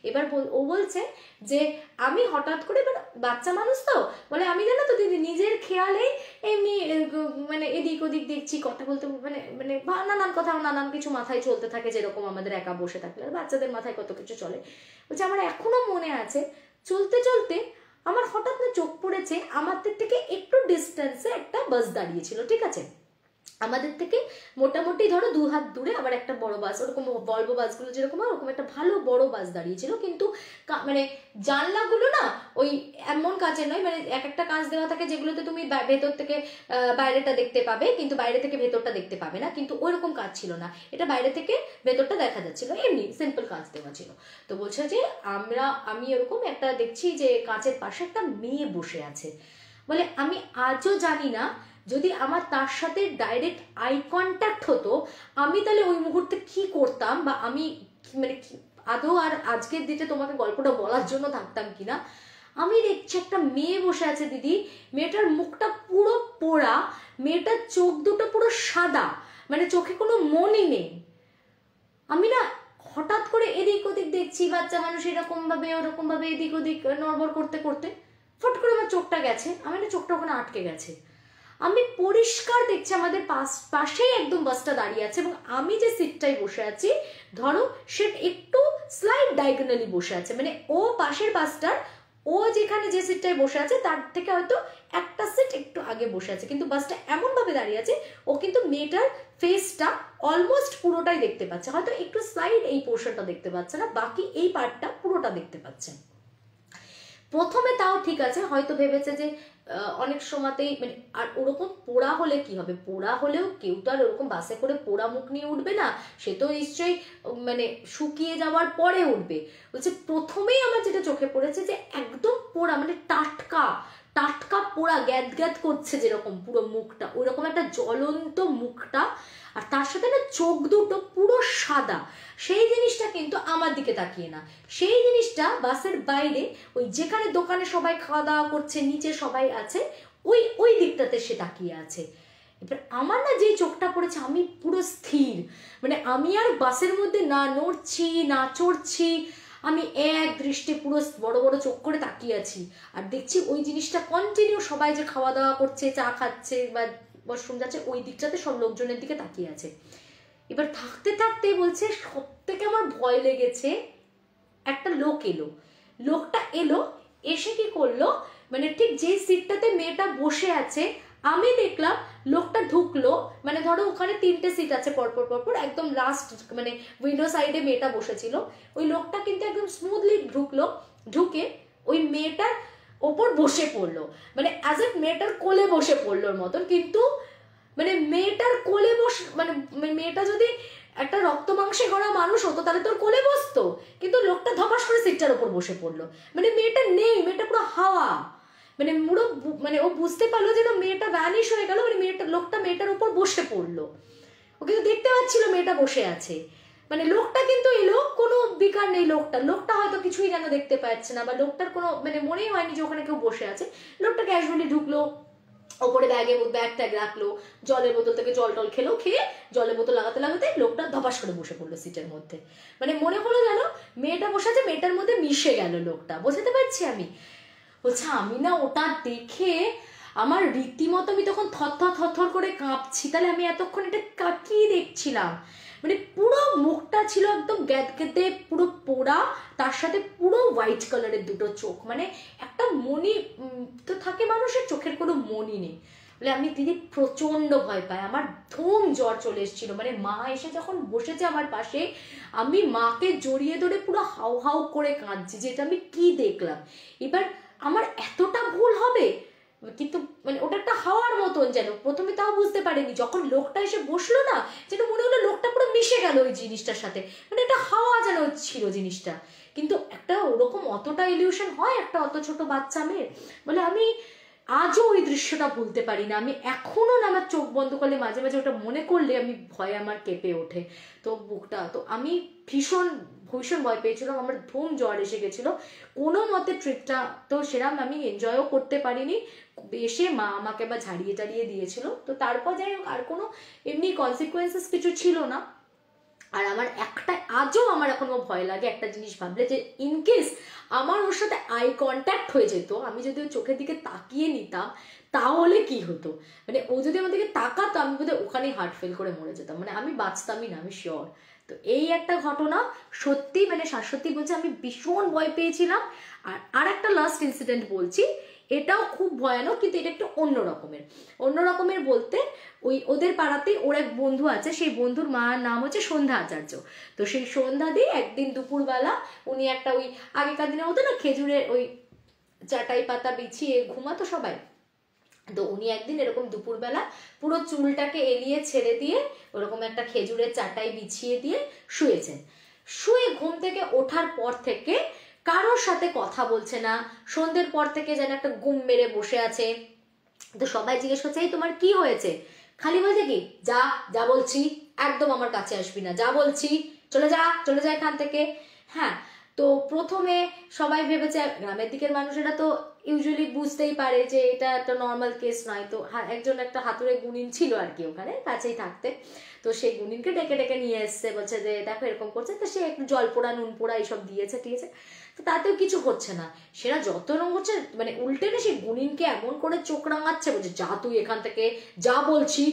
এবার ও বলছে যে আমি হঠাৎ করে, বাচ্চা মানুষ তো বলে আমি জানো তো দিদি নিজের খেয়ালে এমনি মানে এদিক ওদিক দেখছি, কথা বলতে মানে মানে নানান কথা নানান কিছু মাথায় চলতে থাকে, যেরকম আমাদের একা বসে থাকলে বাচ্চাদের মাথায় কত কিছু চলে। বলছে আমার এখনো মনে আছে চলতে চলতে আমার হঠাৎ না চোখ পড়েছে আমাদের থেকে একটু ডিস্টেন্সে একটা বাস দাঁড়িয়েছিল, ঠিক আছে। আমাদের থেকে মোটামুটি ধরো 2 হাত দূরে আবার একটা বড় বাস, ওরকম ভলভো বাসগুলো যেরকম হয় ওরকম একটা ভালো বড় বাস দাঁড়িয়েছিল, কিন্তু মানে জানলাগুলো না ওই এমন কাচের নয়, মানে এক একটা কাঁচ দেওয়া থাকে যেগুলোতে তুমি ভেতর থেকে বাইরেটা দেখতে পাবে, কিন্তু বাইরে থেকে ভেতরটা দেখতে পাবে না, কিন্তু ওইরকম কাঁচ ছিল না, এটা বাইরে থেকে ভেতরটা দেখা যাচ্ছিল, এমনি সিম্পল কাঁচ দেওয়া ছিল। তো বলছে যে আমি এরকম একটা দেখছি যে কাঁচের পাশে একটা মেয়ে বসে আছে, বলে আমি আজও জানি না যদি আমার তার সাথে ডাইরেক্ট আই কন্ট্যাক্ট হতো আমি তাহলে ওই মুহূর্তে কি করতাম, বা আমি মানে আদৌ আর আজকের দিনে তোমাকে গল্পটা বলার জন্য থাকতাম কিনা। আমি দেখছি একটা মেয়ে বসে আছে দিদি, মেয়েটার মুখটা পুরো পোড়া, মেয়েটার চোখ দুটো পুরো সাদা, মানে চোখে কোনো মনই নেই। আমি না হঠাৎ করে এদিক ওদিক দেখছি, বাচ্চা মানুষ এরকম ভাবে ওরকম ভাবে এদিক ওদিক নড়বড় করতে করতে ফট করে আমার চোখটা গেছে, আমার না চোখটা ওখানে আটকে গেছে। আমি পরিষ্কার দেখছি আমাদের পাশেই একদম বাসটা দাঁড়িয়ে আছে, এবং আমি যে সিটটাই বসে আছি ধরো সে একটু স্লাইড ডায়াগোনালি বসে আছে, মানে ও পাশের বাসটার ও যেখানে যে সিটটায় বসে আছে তার থেকে হয়তো একটা সিট একটু আগে বসে আছে, কিন্তু বাসটা এমন ভাবে দাঁড়িয়ে আছে ও কিন্তু মেয়েটার ফেসটা অলমোস্ট পুরোটাই দেখতে পাচ্ছে, হয়তো একটু স্লাইড এই পোর্শনটা দেখতে পাচ্ছে না, বাকি এই পার্টটা পুরোটা দেখতে পাচ্ছে। প্রথমে তাও ঠিক আছে, হয়তো ভেবেছে যে অনেক সময়তেই মানে, আর ওরকম পোড়া হলে কি হবে, পোড়া হলেও কেউ তো আর ওরকম বাসে করে পোড়া মুখ নিয়ে উঠবে না, সে তো নিশ্চয়ই মানে শুকিয়ে যাওয়ার পরে উঠবে। বলছে প্রথমেই আমার যেটা চোখে পড়েছে যে একদম পোড়া, মানে টাটকা টাটকা পোড়া, গ্যাদ গ্যাদ করছে যেরকম পুরো মুখটা, ওইরকম একটা জ্বলন্ত মুখটা, আর তার সাথে না চোখ দুটো পুরো সাদা। সেই জিনিসটা কিন্তু আমার দিকে তাকিয়ে না, সেই জিনিসটা বাসের বাইরে ওই যেখানে দোকানে সবাই খাওয়া দাওয়া করছে, নিচে সবাই আছে, ওই ওই দিকটাতে সে তাকিয়ে আছে। এবার আমার না যেই চোখটা পড়েছে আমি পুরো স্থির, মানে আমি আর বাসের মধ্যে না নড়ছি না চড়ছি, আমি এক দৃষ্টে পুরো বড় বড় চোখ করে তাকিয়ে আছি, আর দেখছি ওই জিনিসটা কন্টিনিউ সবাই যে খাওয়া দাওয়া করছে, চা খাচ্ছে বা ওয়াশরুম যাচ্ছে, ওই দিকটাতে সব লোকজনের দিকে তাকিয়ে আছে। এবার থাকতে থাকতে বলছে সব থেকে আমার ভয় লেগেছে, একটা লোক এলো, লোকটা এলো এসে কি করলো, মানে ঠিক যে সিটটাতে মেয়েটা বসে আছে আমি দেখলাম লোকটা ঢুকলো, মানে ধরো ওখানে 3টে সিট আছে পরপর পরপর, একদম লাস্ট মানে উইন্ডো সাইডে মেয়েটা বসেছিল, ওই লোকটা কিন্তু একদম স্মুথলি ঢুকলো, ঢুকে ওই মেয়েটার ওপর বসে পড়লো, মানে অ্যাজ এ মেয়েটার কোলে বসে পড়লোর মতন, কিন্তু মানে মেয়েটার কোলে মানে মেয়েটা যদি একটা রক্ত মাংসে গড়া মানুষ হতো তাহলে তোর কোলে বসতো, কিন্তু লোকটা ধপাস করে সিটটার উপর বসে পড়লো, মানে মেয়েটা নেই, মেয়েটা পুরো হাওয়া, মানে পুরো মানে ও বুঝতে পারলো যে মেয়েটা ভ্যানিশ হয়ে গেল, মানে লোকটা মেয়েটার উপর বসে পড়লো, ও কিন্তু দেখতে পাচ্ছিল মেয়েটা বসে আছে, মানে লোকটা কিন্তু এলো কোনো বিকার নেই, লোকটা হয়তো কিছুই যেন দেখতে পাচ্ছে না, বা লোকটার কোনো মানে মনেই হয়নি যে ওখানে কেউ বসে আছে, লোকটা ক্যাজুয়ালি ঢুকলো, ওপরে ব্যাগ ট্যাগ রাখলো, জলের বোতল থেকে জল টল খেয়ে জলের বোতল লাগাতে লাগাতে লোকটা ধপাস করে বসে পড়লো সিটের মধ্যে, মানে মনে হলো যেন মেয়েটা বসে আছে মেয়েটার মধ্যে মিশে গেল লোকটা, বোঝাতে পারছি আমি। বলছে আমি না ওটা দেখে আমার রীতিমতো আমি তখন থর করে কাঁপছি, তাহলে আমি এতক্ষণ এটা কি দেখছিলাম, মানে পুরো মুখটা ছিল একদম গ্যাদগেদে পুরো পোড়া, তার সাথে পুরো হোয়াইট কালারের দুটো চোখ, মানে একটা মনি তো থাকে মানুষের, চোখের কোনো মনি নেই। বলে আমি দিদি প্রচন্ড ভয় পাই, আমার ধুম জ্বর চলে এসেছিল, মানে মা এসে যখন বসেছে আমার পাশে আমি মাকে জড়িয়ে ধরে পুরো হাউ হাউ করে কাঁদছি যে এটা আমি কি দেখলাম। এবার আমার এতটা ভুল হবে, কিন্তু মানে ওটা একটা হাওয়ার মতন, যেন প্রথমে তাও বুঝতে পারিনি, যখন লোকটা এসে বসলো না যেন মনে হলো লোকটা পুরো মিশে গেল ওই জিনিসটার সাথে, মানে একটা হাওয়া যেন ছিল জিনিসটা, কিন্তু একটা ওরকম অতটা ইলিউশন হয় একটা অত ছোট বাচ্চা মেয়ের। বলে আমি আজও ওই দৃশ্যটা ভুলতে পারি না, আমি এখনো না আমার চোখ বন্ধ করলে মাঝে মাঝে ওটা মনে করলে আমি ভয়ে আমার কেঁপে ওঠে তো বুকটা, তো আমি ভীষণ ভীষণ ভয় পেয়েছিলাম, আমার ধুম জ্বর এসে গেছিলো, কোনো মতে ট্রিপটা তো সেরকম আমি এনজয়ও করতে পারিনি, এসে মা আমাকে বা ঝাড়িয়ে টাড়িয়ে দিয়েছিল, তো তারপর যাই হোক আর কোনো এমনি কনসিকুয়েন্সেস কিছু ছিল না। আর আমার একটা আজও আমার এখনো ভয় লাগে একটা জিনিস ভাবলে, যে ইনকেস আমার ওর সাথে আই কন্ট্যাক্ট হয়ে যেত, আমি যদি ওর চোখের দিকে তাকিয়ে নিতাম তাহলে কি হতো, মানে ও যদি আমার দিকে তাকাতো আমি বোধহয় ওখানেই হার্ট ফেল করে মরে যেতাম, মানে আমি বাঁচতামই না, আমি শিওর। তো এই একটা ঘটনা সত্যি মানে শাশ্বতী বলছে আমি ভীষণ ভয় পেয়েছিলাম। আর একটা লাস্ট ইনসিডেন্ট বলছি, এটাও খুব ভয়ানক, কিন্তু এটা একটু অন্য রকমের বলতে ওই ওদের পাড়াতেই ওর এক বন্ধু আছে, সেই বন্ধুর মার নাম হচ্ছে সন্ধ্যা আচার্য। তো সেই সন্ধ্যা দিয়ে একদিন দুপুরবেলা উনি একটা ওই আগেকার দিনের মতো না খেজুরের ওই চাটাই পাতা বিছিয়ে ঘুমাতো সবাই, তো উনি একদিন এরকম দুপুরবেলা পুরো চুলটাকে এলিয়ে ছেড়ে দিয়ে ওরকম একটা খেজুরের চাটাই বিছিয়ে দিয়ে শুয়েছেন। শুয়ে ঘুম থেকে ওঠার পর থেকে কারোর সাথে কথা বলছে না, সন্ধ্যের পর থেকে যেন একটা গুম মেরে বসে আছে। তো সবাই জিজ্ঞেস করছে এই তোমার কি হয়েছে, খালি বলছে কি যা যা বলছি, একদম আমার কাছে আসবি না, যা বলছি চলে যা চলে যা এখান থেকে। হ্যাঁ, তো প্রথমে সবাই ভেবেছে, গ্রামের দিকের মানুষেরা তো ইউজুয়ালি বুঝতেই পারে যে এটা একটা নর্মাল কেস নয়, তো একজন একটা হাতুড়ে গুণিন ছিল আর কি ওখানে কাছেই থাকতে, তো সেই গুণিনকে ডেকে ডেকে নিয়ে এসছে, বলছে যে দেখো এরকম করছে, তো সে একটু জল পোড়া নুন পোড়া এইসব দিয়েছে, ঠিক আছে, তো তাতেও কিছু হচ্ছে না। সেটা যত রকম হচ্ছে, মানে উল্টে না সেই গুণিনকে এমন করে চোখ রাঙাচ্ছে, বলছে যা তুই এখান থেকে, যা বলছি,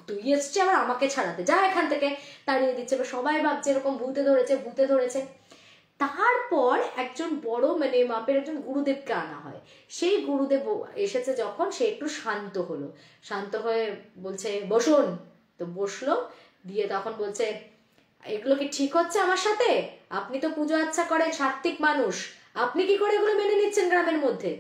তুই এসছে আবার আমাকে ছাড়াতে, যা এখান থেকে, তাড়িয়ে দিচ্ছে। সবাই ভাবছে এরকম ভূতে ধরেছে ভূতে ধরেছে। তারপর একজন বড় মানে মাপের একজন গুরুদেবকে আনা হয়। সেই গুরুদেব এসেছে যখন, সে একটু শান্ত হলো, শান্ত হয়ে বলছে বসুন। তো বসলো, দিয়ে তখন বলছে এগুলো কি ঠিক হচ্ছে আমার সাথে? আপনি তো পুজো আচ্ছা করেন, সাত্ত্বিক মানুষ, আপনি কি করে এগুলো মেনে নিচ্ছেন গ্রামের মধ্যে?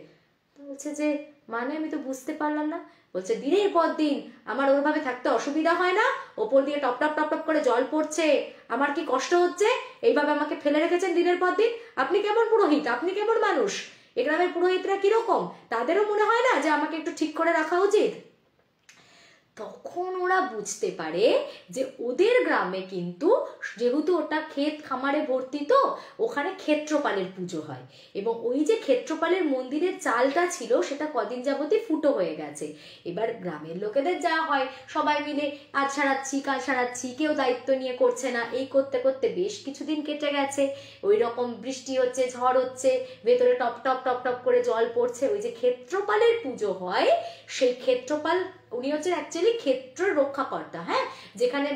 তো বলছে যে মানে আমি তো বুঝতে পারলাম না। বলছে দিনের পর দিন আমার ওইভাবে থাকতে অসুবিধা হয় না? ওপর দিয়ে টপ টপ টপ টপ করে জল পড়ছে, আমার কি কষ্ট হচ্ছে? এইভাবে আমাকে ফেলে রেখেছেন দিনের পর দিন। আপনি কেমন পুরোহিত, আপনি কেমন মানুষ? এ গ্রামের পুরোহিতরা কিরকম, তাদেরও মনে হয় না যে আমাকে একটু ঠিক করে রাখা উচিত? তখন ওরা বুঝতে পারে যে ওদের গ্রামে কিন্তু যেহেতু ওটা ক্ষেত খামারে ভর্তি, তো ওখানে ক্ষেত্রপালের পুজো হয়, এবং ওই যে ক্ষেত্রপালের মন্দিরের চালটা ছিল সেটা কদিন যাবতই ফুটো হয়ে গেছে। এবার গ্রামের লোকেদের যা হয়, সবাই মিলে আজ সারাচ্ছি কাল সারাচ্ছি, কেউ দায়িত্ব নিয়ে করছে না, এই করতে করতে বেশ কিছুদিন কেটে গেছে। ওই রকম বৃষ্টি হচ্ছে, ঝড় হচ্ছে, ভেতরে টপ টপ টপ টপ করে জল পড়ছে। ওই যে ক্ষেত্রপালের পুজো হয়, সেই ক্ষেত্রপাল উনি হচ্ছেন অ্যাকচুয়ালি ক্ষেত্র রক্ষাকর্তা। হ্যাঁ, যেখানে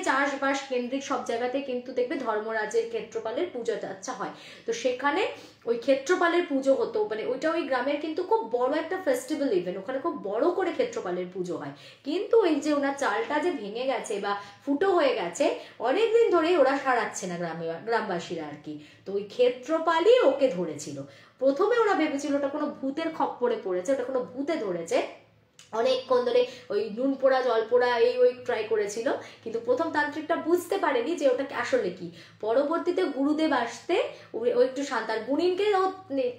চাষবাস কেন্দ্রিক সব জায়গাতে কিন্তু দেখবে ধর্মরাজের ক্ষেত্রপালের পুজো আচ্ছা হয়। তো সেখানে ওই ক্ষেত্রপালের পুজো হতো, মানে ওইটা ওই গ্রামের কিন্তু খুব বড় একটা ফেস্টিভ্যাল ইভেন্ট, ওখানে খুব বড় করে ক্ষেত্রপালের পুজো হয়। কিন্তু এই যে ওনার চালটা যে ভেঙে গেছে বা ফুটো হয়ে গেছে, অনেকদিন ধরেই ওরা সারাচ্ছে না গ্রামবাসীরা আর কি। তো ওই ক্ষেত্রপালই ওকে ধরেছিল। প্রথমে ওরা ভেবেছিল ওটা কোনো ভূতের খপ্পরে পড়েছে, ওটা কোনো ভূতে ধরেছে। অনেকক্ষণ ধরে ওই নুন পোড়া জল পোড়া ওই ট্রাই করেছিল, কিন্তু প্রথম তান্ত্রিকটা বুঝতে পারেনি যে ওটা আসলে কি। পরবর্তীতে গুরুদেব আসতে ও একটু শান্ত, আর গুণিনকে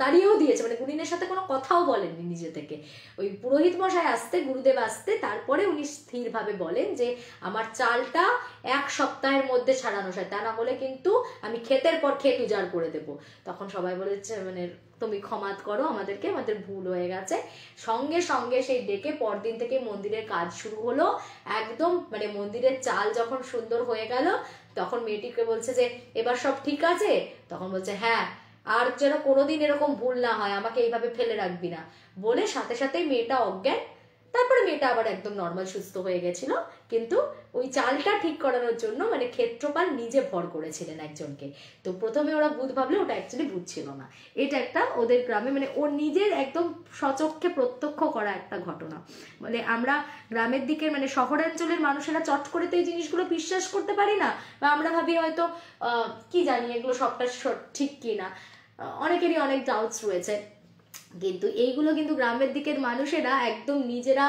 তাড়িয়েও দিয়েছে, মানে গুণিনের সাথে কোনো কথাও বলেননি নিজে থেকে। ওই পুরোহিত মশাই আসতে, গুরুদেব আসতে, তারপরে উনি স্থিরভাবে বলেন যে আমার চালটা 1 সপ্তাহের মধ্যে ছাড়ানো চাই, তা না হলে কিন্তু আমি ক্ষেতের পর ক্ষেত উজাড় করে দেবো। তখন সবাই বলেছে মানে তুমি ক্ষমা করো আমাদেরকে, আমাদের ভুল হয়ে গেছে। সঙ্গে সঙ্গে সেই ডেকে পরদিন থেকে মন্দিরের কাজ শুরু হলো। একদম মানে মন্দিরের চাল যখন সুন্দর হয়ে গেল, তখন মেয়েটিকে বলছে যে এবার সব ঠিক আছে? তখন বলছে হ্যাঁ, আর যেন কোনোদিন এরকম ভুল না হয়, আমাকে এইভাবে ফেলে রাখবি না, বলে সাথে সাথেই মেয়েটা অজ্ঞান। তারপরে মেয়েটা আবার একদম নর্মাল সুস্থ হয়ে গেছিল। কিন্তু ওই চালটা ঠিক করানোর জন্য মানে ক্ষেত্রপাল নিজে ভর করেছিলেন একজনকে। তো প্রথমে ওরা ভূত ভাবলে, ওটা অ্যাকচুয়ালি ভূত ছিল না। এটা একটা ওদের গ্রামে মানে ওর নিজের একদম সচক্ষে প্রত্যক্ষ করা একটা ঘটনা। মানে আমরা গ্রামের দিকের মানে শহরাঞ্চলের মানুষেরা চট করে তো এই জিনিসগুলো বিশ্বাস করতে পারি না, বা আমরা ভাবি হয়তো কি জানি এগুলো সবটা ঠিক কি না, অনেকেরই অনেক ডাউটস রয়েছে। কিন্তু এইগুলো কিন্তু গ্রামের দিকের মানুষেরা একদম নিজেরা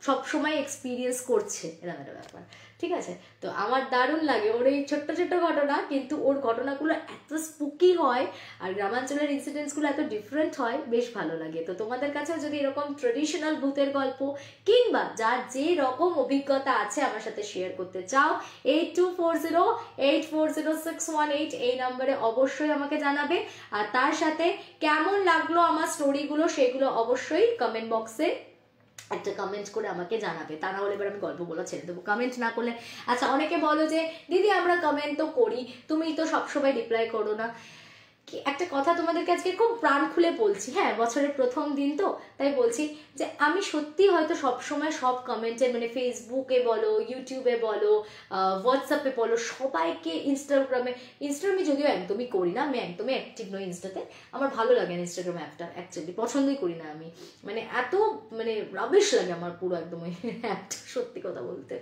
সবসময় এক্সপিরিয়েন্স করছে, এরকম একটা ব্যাপার। ঠিক আছে, তো আমার দারুণ লাগে ওর এই ছোট্ট ছোট্ট ঘটনা, কিন্তু ওর ঘটনাগুলো এত স্পুকি হয় আর গ্রামাঞ্চলের ইনসিডেন্টসগুলো এত ডিফারেন্ট হয়, বেশ ভালো লাগে। তো তোমাদের কাছেও যদি এরকম ট্রেডিশনাল ভূতের গল্প কিংবা যার যে রকম অভিজ্ঞতা আছে আমার সাথে শেয়ার করতে চাও, 8240840618 এই নাম্বারে অবশ্যই আমাকে জানাবে। আর তার সাথে কেমন লাগলো আমার স্টোরিগুলো সেগুলো অবশ্যই কমেন্ট বক্সে একটা কমেন্ট করে আমাকে জানাবে, তা না হলে এবার আমি গল্পগুলো ছেড়ে দেবো কমেন্ট না করলে। আচ্ছা, অনেকে বলো যে দিদি আমরা কমেন্ট তো করি, তুমি তো সবসময় রিপ্লাই করো না। একটা কথা তোমাদেরকে আজকে খুব প্রাণ খুলে বলছি, হ্যাঁ বছরের প্রথম দিন তো তাই বলছি যে আমি সত্যি হয়তো সবসময় সব কমেন্টে মানে ফেসবুকে বলো, ইউটিউবে বলো, হোয়াটসঅ্যাপে বলো, সবাইকে ইনস্টাগ্রামে যদিও একদমই করি না, আমি একদমই অ্যাক্টিভ নই ইনস্টাতে, আমার ভালো লাগে না ইনস্টাগ্রাম অ্যাপটা, অ্যাকচুয়ালি পছন্দই করি না আমি, মানে এত মানে রাবিশ লাগে আমার পুরো একদম ওই অ্যাপটা, সত্যি কথা বলতে।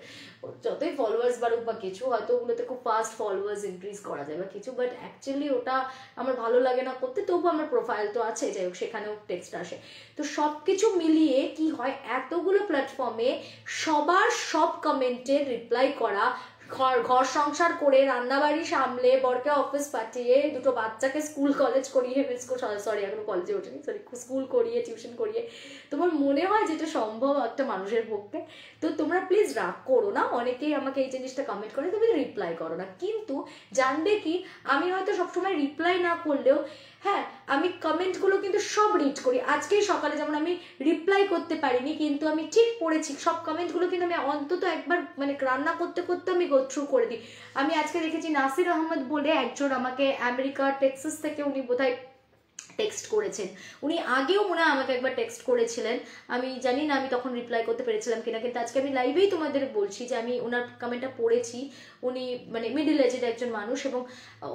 যতই ফলোয়ার্স বাড়ুক বা কিছু, হয়তো ওগুলোতে খুব ফাস্ট ফলোয়ার্স ইনক্রিজ করা যায় বা কিছু, বাট অ্যাকচুয়ালি ওটা আমার ভালো লাগে না করতে। তবু আমার প্রোফাইল তো আছে, যাই হোক সেখানেও টেক্সট আসে। তো সব কিছু মিলিয়ে কি হয়, এতগুলো প্ল্যাটফর্মে সবার সব কমেন্টের রিপ্লাই করা, ঘর সংসার করে, রান্নাবাড়ি সামলে, বরকে অফিস পাঠিয়ে, দুটো বাচ্চাকে স্কুল কলেজ করিয়ে, সরি এখনো কলেজে ওঠেনি, সরি স্কুল করিয়ে, টিউশন করিয়ে, তোমার মনে হয় যেটা সম্ভব একটা মানুষের পক্ষে? তো তোমরা প্লিজ রাগ করো না, অনেকেই আমাকে এই জিনিসটা কমেন্ট করে, তুমি রিপ্লাই করো না, কিন্তু জানবে কি আমি হয়তো সবসময় রিপ্লাই না করলেও হ্যাঁ আমি কমেন্টগুলো কিন্তু সব রিড করি। আজকেই সকালে যেমন আমি রিপ্লাই করতে পারিনি, কিন্তু আমি ঠিক পড়েছি সব কমেন্টগুলো, কিন্তু আমি অন্তত একবার মানে রান্না করতে করতে আমি গো থ্রু করে দিই। আমি আজকে দেখেছি নাসির আহমদ বলে একজন আমাকে আমেরিকা টেক্সাস থেকে, উনি বোধহয় টেক্সট করেছেন, উনি আগেও মনে হয় আমাকে একবার টেক্সট করেছিলেন, আমি জানি না আমি তখন রিপ্লাই করতে পেরেছিলাম কিনা, কিন্তু আজকে আমি লাইভেই তোমাদের বলছি যে আমি ওনার কমেন্টটা পড়েছি। উনি মানে মিডল এজের একজন মানুষ এবং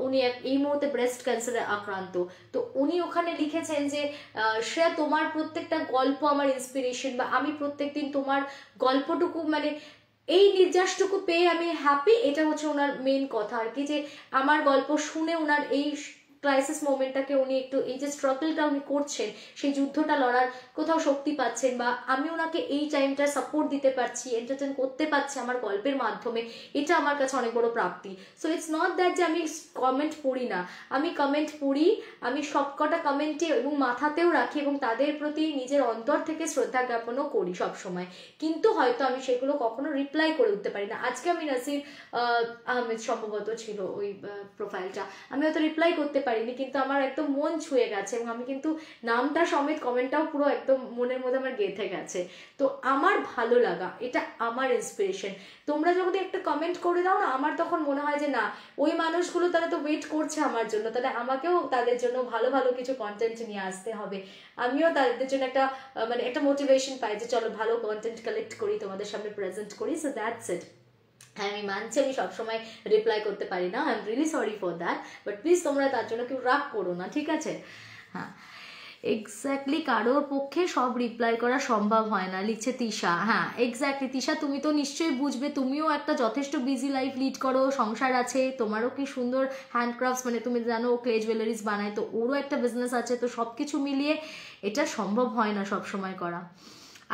উনি এই মুহূর্তে ব্রেস্ট ক্যান্সারে আক্রান্ত। তো উনি ওখানে লিখেছেন যে শ্রেয়া তোমার প্রত্যেকটা গল্প আমার ইন্সপিরেশন, বা আমি প্রত্যেকদিন তোমার গল্পটুকু মানে এই নির্যাসটুকু পেয়ে আমি হ্যাপি, এটা হচ্ছে ওনার মেন কথা আর কি, যে আমার গল্প শুনে ওনার এই ক্রাইসিস মোমেন্টটাকে উনি একটু, এই যে স্ট্রাগলটা উনি করছেন, সেই যুদ্ধটা লড়ার কোথাও শক্তি পাচ্ছেন, বা আমি ওনাকে এই টাইমটা সাপোর্ট দিতে পারছি, এন্টারটেন করতে পারছি আমার গল্পের মাধ্যমে, এটা আমার কাছে অনেক বড় প্রাপ্তি। সো ইটস নট দ্যাট যে আমি কমেন্ট পড়ি না, আমি কমেন্ট পড়ি, আমি সবকটা কমেন্টে এবং মাথাতেও রাখি এবং তাদের প্রতি নিজের অন্তর থেকে শ্রদ্ধা জ্ঞাপনও করি সবসময়, কিন্তু হয়তো আমি সেগুলো কখনো রিপ্লাই করে উঠতে পারি না। আজকে আমি নাসির আহমেদ সম্ভবত ছিল ওই প্রোফাইলটা, আমি হয়তো রিপ্লাই করতে পারিনি, কিন্তু আমার একদম মন ছুঁয়ে গেছে এবং আমি কিন্তু নামটা সমেত কমেন্টটাও পুরো একদম মনের মধ্যে আমার গেঁথে গেছে। তো আমার ভালো লাগা, এটা আমার ইন্সপিরেশন। তোমরা যখন একটা কমেন্ট করে দাও না, আমার তখন মনে হয় যে না, ওই মানুষগুলো তারা তো ওয়েট করছে আমার জন্য, তাহলে আমাকেও তাদের জন্য ভালো ভালো কিছু কন্টেন্ট নিয়ে আসতে হবে, আমিও তাদের জন্য একটা মানে একটা মোটিভেশন পাই যে চলো ভালো কন্টেন্ট কালেক্ট করি, তোমাদের সামনে প্রেজেন্ট করি। So that's it. হ্যাঁ আমি মানছি আমি সবসময় রিপ্লাই করতে পারি না, I am really sorry for that, but please তোমরা তার জন্য কেউ রাগ করো না, ঠিক আছে? হ্যাঁ এক্স্যাক্টলি, কারোর পক্ষে সব রিপ্লাই করা সম্ভব হয় না, লিখছে তিশা। হ্যাঁ এক্স্যাক্টলি তিশা, তুমি তো নিশ্চয়ই বুঝবে, তুমিও একটা যথেষ্ট বিজি লাইফ লিড করো, সংসার আছে, তোমারও কি সুন্দর হ্যান্ডক্রাফটস, মানে তুমি জানো ক্লে জুয়েলারিজ বানায়, তো ওরও একটা বিজনেস আছে, তো সব কিছু মিলিয়ে এটা সম্ভব হয় না সব সময় করা।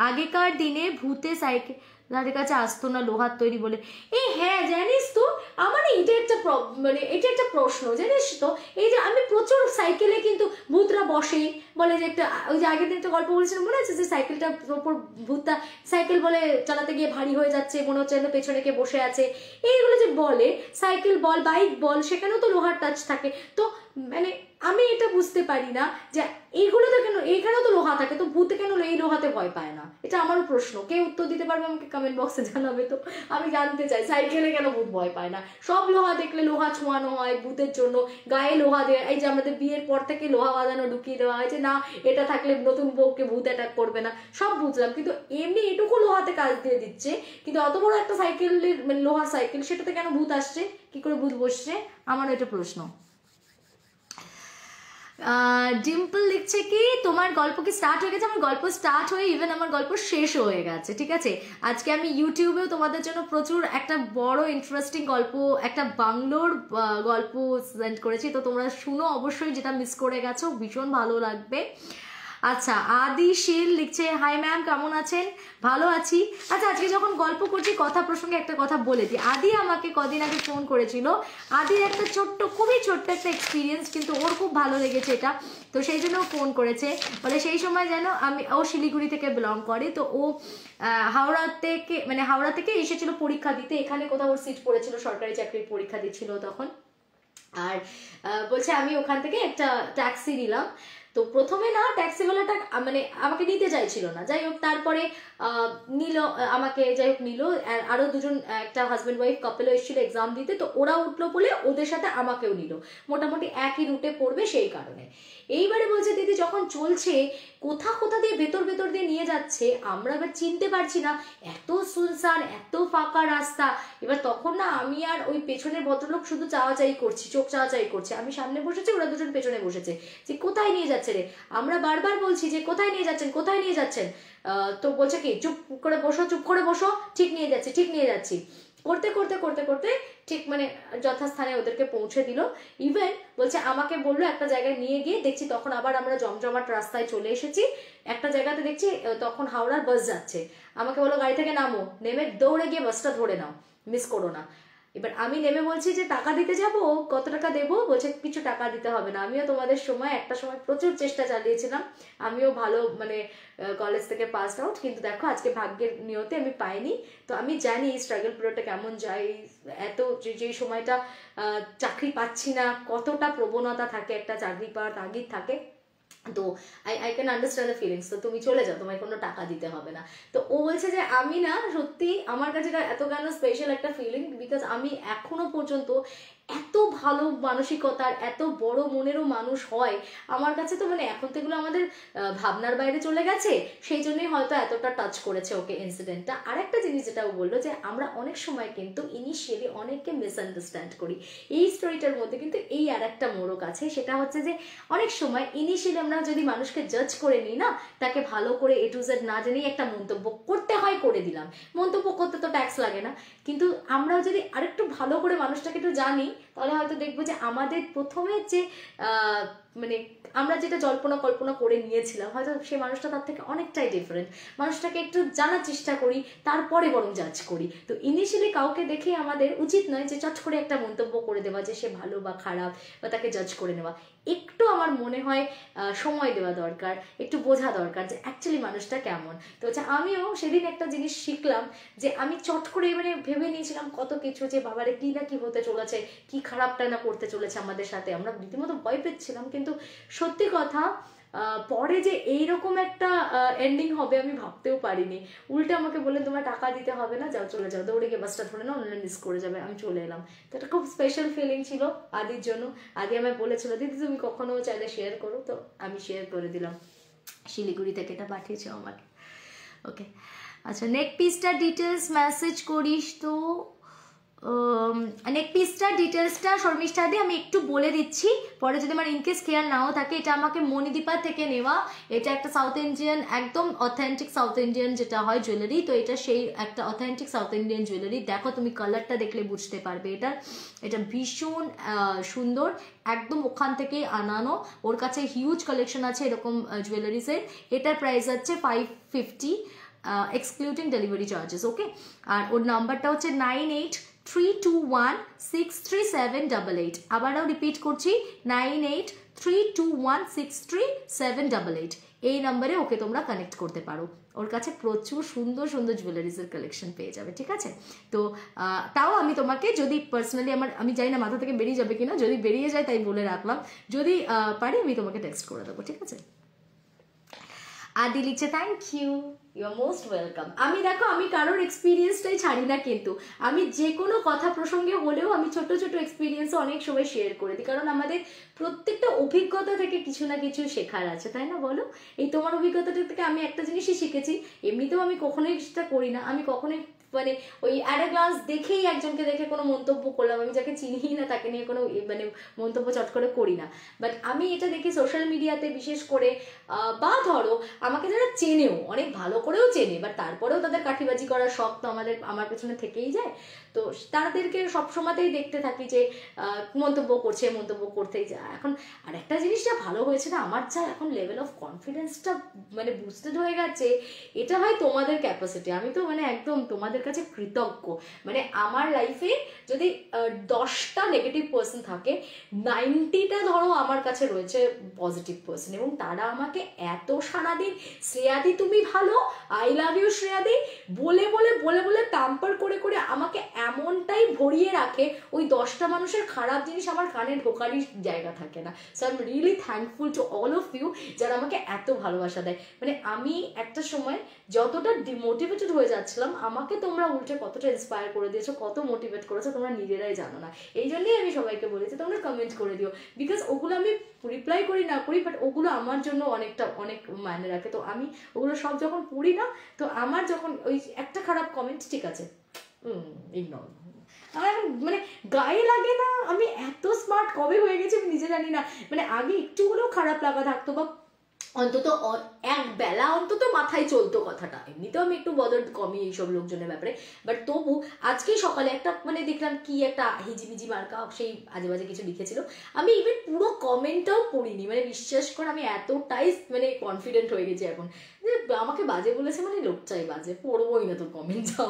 আগেকার দিনে ভূতে সাইকেল তাদের কাছে আসতো না লোহার তৈরি বলে, এই হ্যাঁ জানিস তো, আমার এটা একটা মানে এটা একটা প্রশ্ন জানিস তো, এই যে আমি প্রচুর সাইকেলে কিন্তু ভূতরা বসে, বলে যে একটা ওই যে আগের দিন একটা গল্প বলেছিলাম মনে আছে, যে সাইকেলটার ওপর ভূতটা সাইকেল বলে চালাতে গিয়ে ভারী হয়ে যাচ্ছে, মনে হচ্ছে পেছনে কে বসে আছে, এইগুলো যে বলে, সাইকেল বল বাইক বল, সেখানেও তো লোহার টাচ থাকে। তো মানে আমি এটা বুঝতে পারি না যে এইগুলোতে কেন, এইখানেও তো লোহা থাকে, তো ভূতে কেন এই লোহাতে ভয় পায় না, এটা আমারও প্রশ্ন। কেউ উত্তর দিতে পারবে আমাকে কমেন্ট বক্সে জানাবে, তো আমি জানতে চাই সাইকেলে কেন ভূত ভয় পায় না। সব লোহা দেখলে লোহা ছোঁয়ানো হয় ভূতের জন্য, গায়ে লোহা দেওয়া, এই যে আমাদের বিয়ের পর থেকে লোহা বাঁধানো ঢুকিয়ে দেওয়া হয় যে না এটা থাকলে নতুন বউকে ভূত অ্যাটাক করবে না, সব বুঝলাম, কিন্তু এমনি এটুকু লোহাতে কাজ দিয়ে দিচ্ছে, কিন্তু অত বড় একটা সাইকেলের মানে লোহার সাইকেল, সেটাতে কেন ভূত আসছে, কি করে ভূত বসছে, আমার এটা প্রশ্ন। ডিম্পল লিখছে কি তোমার গল্প কি স্টার্ট হয়ে গেছে? আমার গল্প স্টার্ট হয়ে ইভেন আমার গল্প শেষ হয়ে গেছে, ঠিক আছে? আজকে আমি ইউটিউবেও তোমাদের জন্য প্রচুর একটা বড় ইন্টারেস্টিং গল্প, একটা বাংলোর গল্প সেন্ড করেছি, তো তোমরা শুনো অবশ্যই, যেটা মিস করে গেছো ভীষণ ভালো লাগবে। আচ্ছা আদিশীল লিখছে হাই ম্যাম কেমন আছেন? ভালো আছি। আচ্ছা আজকে যখন গল্প করছি কথা প্রসঙ্গে একটা কথা বলে দিই, আদি আমাকে কদিন আগে ফোন করেছিল, আদির একটা ছোট্ট খুবই ছোট্ট একটা এক্সপিরিয়েন্স, কিন্তু ওর খুব ভালো লেগেছে এটা, তো সেই জন্য ফোন করেছে, বলে সেই সময় যেন ও শিলিগুড়ি থেকে বিলং করে, তো ও হাওড়া থেকে এসেছিল পরীক্ষা দিতে, এখানে কোথাও ওর সিট পড়েছিল, সরকারি চাকরির পরীক্ষা দিচ্ছিল তখন, আর বলছে আমি ওখান থেকে একটা ট্যাক্সি নিলাম, তো প্রথমে না ট্যাক্সিওয়ালাটা মানে আমাকে নিতে চাইছিল না, যাই হোক তারপরে নিল আমাকে, যাই হোক নিল। আরো দুজন, একটা হাজব্যান্ড ওয়াইফ কাপেলও এসেছিল এক্সাম দিতে, তো ওরা উঠলো বলে ওদের সাথে আমাকেও নিল, মোটামুটি একই রুটে পড়বে সেই কারণে। এইবারে বলছে দিদি যখন চলছে কোথা কোথা দিয়ে ভেতর ভেতর দিয়ে নিয়ে যাচ্ছে, আমরা এবার চিনতে পারছি না, এত সুনসান এত ফাঁকা রাস্তা। এবার তখন না আমি আর ওই পেছনের ভদ্রলোক শুধু চাওয়াচাই করছি, চোখ চাওয়াচাই করছে, আমি সামনে বসেছি, ওরা দুজন পেছনে বসেছে, যে কোথায় নিয়ে যাচ্ছে রে। আমরা বারবার বলছি যে কোথায় নিয়ে যাচ্ছেন, কোথায় নিয়ে যাচ্ছেন। তো বলছে কি চুপ করে বসো, চুপ করে বসো, ঠিক নিয়ে যাচ্ছি, ঠিক নিয়ে যাচ্ছি, করতে করতে করতে করতে ঠিক মানে যথাস্থানে ওদেরকে পৌঁছে দিল। ইভেন বলছে আমাকে বললো একটা জায়গায় নিয়ে গিয়ে, দেখছি তখন আবার আমরা জমজমাট রাস্তায় চলে এসেছি, একটা জায়গাতে দেখছি তখন হাওড়ার বাস যাচ্ছে, আমাকে বললো গাড়ি থেকে নামো, নেমে দৌড়ে গিয়ে বাসটা ধরে নাও, মিস করো না। এবার আমি নেমে বলছি যে টাকা দিতে যাব, কত টাকা দেবো, বলছে কিছু টাকা দিতে হবে না। আমিও তোমাদের সময় একটা সময় প্রচুর চেষ্টা চালিয়েছিলাম, আমিও ভালো মানে কলেজ থেকে পাস আউট, কিন্তু দেখো আজকে ভাগ্যের নিয়তে আমি পাইনি। তো আমি জানি এই স্ট্রাগল পিরিয়ডটা কেমন যায়, এত যেই সময়টা চাকরি পাচ্ছি না, কতটা প্রবণতা থাকে একটা চাকরি পাওয়ার তাগিদ থাকে। তো I can understand the feelings. তো তুমি চলে যাও, তোমায় কোনো টাকা দিতে হবে না। তো ও বলছে যে আমি না সত্যি আমার কাছে এত কেন স্পেশাল একটা ফিলিং, বিকজ আমি এখনো পর্যন্ত এত ভালো মানসিকতার এত বড় মনেরও মানুষ হয় আমার কাছে, তো মানে এখন তো এগুলো আমাদের ভাবনার বাইরে চলে গেছে, সেই জন্যই হয়তো এতটা টাচ করেছে ওকে ইনসিডেন্টটা। আর একটা জিনিস যেটা ও বললো যে আমরা অনেক সময় কিন্তু ইনিশিয়ালি অনেককে মিসআন্ডারস্ট্যান্ড করি। এই স্টোরিটার মধ্যে কিন্তু এই আর একটা মোড়ক আছে, সেটা হচ্ছে যে অনেক সময় ইনিশিয়ালি আমরা যদি মানুষকে জাজ করে নিই না, তাকে ভালো করে এ টু জেড না জেনেই একটা মন্তব্য করতে হয়, করে দিলাম। মন্তব্য করতে তো ট্যাক্স লাগে না, কিন্তু আমরা যদি আরেকটু ভালো করে মানুষটাকে একটু জানি, তাহলে হয়তো দেখবো যে আমাদের প্রথমে যে মানে আমরা যেটা জল্পনা কল্পনা করে নিয়েছিলাম, হয়তো সেই মানুষটা তার থেকে অনেকটাই ডিফারেন্ট। মানুষটাকে একটু জানার চেষ্টা করি, তারপরে বরং জাজ করি। তো ইনিশিয়ালি কাউকে দেখে আমাদের উচিত নয় যে চট করে একটা মন্তব্য করে দেওয়া যে সে ভালো বা খারাপ, বা তাকে জাজ করে নেওয়া। একটু আমার মনে হয় সময় দেওয়া দরকার, একটু বোঝা দরকার যে অ্যাকচুয়ালি মানুষটা কেমন। তো হচ্ছে আমিও সেদিন একটা জিনিস শিখলাম, যে আমি চট করে মানে ভেবে নিয়েছিলাম কত কিছু, যে বাবারে কি না কি হতে চলেছে, কি খারাপটা না করতে চলেছে আমাদের সাথে, আমরা রীতিমতো ভয় পেয়েছিলাম। কিন্তু সত্যি কথা পরে যে এইরকম একটা এন্ডিং হবে আমি ভাবতেও পারিনি। উল্টে আমাকে বললেন তোমার টাকা দিতে হবে না, যাও চলে যাও, দৌড়ে গিয়ে বাসটা ধরে নাও, অনলাইন মিস করে যাবে। আমি চলে এলাম। তো এটা খুব স্পেশাল ফিলিং ছিল আদির জন্য। আদি আমায় বলেছিল দিদি তুমি কখনো চাইলে শেয়ার করো, তো আমি শেয়ার করে দিলাম। শিলিগুড়ি থেকে এটা পাঠিয়েছে আমাকে। ওকে, আচ্ছা নেক পিসটা ডিটেলস মেসেজ করিস তো, নেক পিসটার ডিটেলসটা শর্মিষ্ঠা দি আমি একটু বলে দিচ্ছি, পরে যদি আমার ইনকেস খেয়াল নাও থাকে। এটা আমাকে মণিদীপা থেকে নেওয়া, এটা একটা সাউথ ইন্ডিয়ান একদম অথেন্টিক সাউথ ইন্ডিয়ান যেটা হয় জুয়েলারি, তো এটা সেই একটা অথেন্টিক সাউথ ইন্ডিয়ান জুয়েলারি। দেখো তুমি কালারটা দেখলে বুঝতে পারবে এটা ভীষণ সুন্দর, একদম ওখান থেকেই আনানো। ওর কাছে হিউজ কালেকশন আছে এরকম জুয়েলারিসের। এটার প্রাইস হচ্ছে 550 এক্সক্লুডিং ডেলিভারি চার্জেস। ওকে, আর ওর নাম্বারটা হচ্ছে 9832163788। আবারও রিপিট করছি 9832163788। এই নাম্বারে ওকে তোমরা কানেক্ট করতে পারো। ওর কাছে প্রচুর সুন্দর সুন্দর জুয়েলারিজের কালেকশন পেয়ে যাবে, ঠিক আছে? তো তাও আমি তোমাকে যদি পার্সোনালি আমি জানি না মাথা থেকে বেরিয়ে যাবে কিনা, যদি বেরিয়ে যায় তাই বলে রাখলাম, যদি পারি আমি তোমাকে টেক্সট করে দেবো, ঠিক আছে? আদি লিখছে thank you, you are most welcome. আমি দেখো আমি কারোর এক্সপিরিয়েন্সটাই ছাড়ি না, কিন্তু আমি যে কোনো কথা প্রসঙ্গে হলেও আমি ছোট ছোট এক্সপিরিয়েন্স অনেক সময় শেয়ার করে দিই, কারণ আমাদের প্রত্যেকটা অভিজ্ঞতা থেকে কিছু না কিছু শেখার আছে, তাই না বলো? এই তোমার অভিজ্ঞতাটা থেকে আমি একটা জিনিসই শিখেছি, এমনিতেও আমি কখনোই সেটা করি না, আমি কখনোই মানে ওই অ্যাট এ গ্লান্স দেখেই একজনকে দেখে কোনো মন্তব্য করলাম, আমি যাকে চিনিই না তাকে নিয়ে কোনো মানে মন্তব্য চট করে করি না। বাট আমি এটা দেখি সোশ্যাল মিডিয়াতে বিশেষ করে, বা ধরো আমাকে যারা চেনেও অনেক ভালো করেও চেনে, বাট তারপরেও তাদের কাঠিবাজি করার শখ তো আমার পেছনে থেকেই যায়। তো তাদেরকে সবসময়তেই দেখতে থাকি যে মন্তব্য করতেই যায়। এখন আর একটা জিনিসটা ভালো হয়েছে না, আমার যা এখন লেভেল অফ কনফিডেন্সটা মানে বুস্টেড হয়ে গেছে, এটা হয় তোমাদের ক্যাপাসিটি। আমি তো মানে একদম তোমাদের তোমাদের কাছে কৃতজ্ঞ। মানে আমার লাইফে যদি 10টা নেগেটিভ পার্সন থাকে, 90টা ধরো আমার কাছে রয়েছে পজিটিভ পার্সন, এবং তারা আমাকে এত সারাদিন শ্রেয়াদি তুমি ভালো, আই লাভ ইউ শ্রেয়াদি বলে বলে বলে বলে প্যাম্পার করে করে আমাকে এমনটাই ভরিয়ে রাখে, ওই 10টা মানুষের খারাপ জিনিস আমার কানে ঢোকারই জায়গা থাকে না। So I am really thankful to all of you যারা আমাকে এত ভালোবাসা দেয়। মানে আমি একটা সময় যতটা ডিমোটিভেটেড হয়ে যাচ্ছিলাম, আমাকে তোমরা উল্টে কতটা ইন্সপায়ার করে দিয়েছো, কত মোটিভেট করেছো তোমরা নিজেরাই জানো না। এই জন্যই আমি সবাইকে বলেছি তোমরা কমেন্ট করে দিও, বিকজ ওগুলো আমি রিপ্লাই করি না করি, বাট ওগুলো আমার জন্য অনেক মানে রাখে। তো আমি ওগুলো সব যখন পড়ি না, তো আমার যখন ওই একটা খারাপ কমেন্ট, ঠিক আছে ইগনোর, আমার মানে গায়ে লাগে না। আমি এত স্মার্ট কবে হয়ে গেছি আমি নিজে জানি না। মানে আগে একটু হলেও খারাপ লাগা থাকতো, বা অন্তত এক বেলা অন্তত মাথায় চলতো কথাটা। এমনিতেও আমি একটু বদল কমই এইসব লোকজনের ব্যাপারে, বাট তবু আজকে সকালে একটা মানে দেখলাম কি একটা হিজিবিজি মার্কা সেই আজে বাজে কিছু লিখেছিল, আমি ইভেন পুরো কমেন্টটাও পড়িনি। মানে বিশ্বাস করে আমি এতটাই মানে কনফিডেন্ট হয়ে গেছি এখন যে আমাকে বাজে বলেছে মানে লোকটাই বাজে, পড়বোই না তোর কমেন্টটা।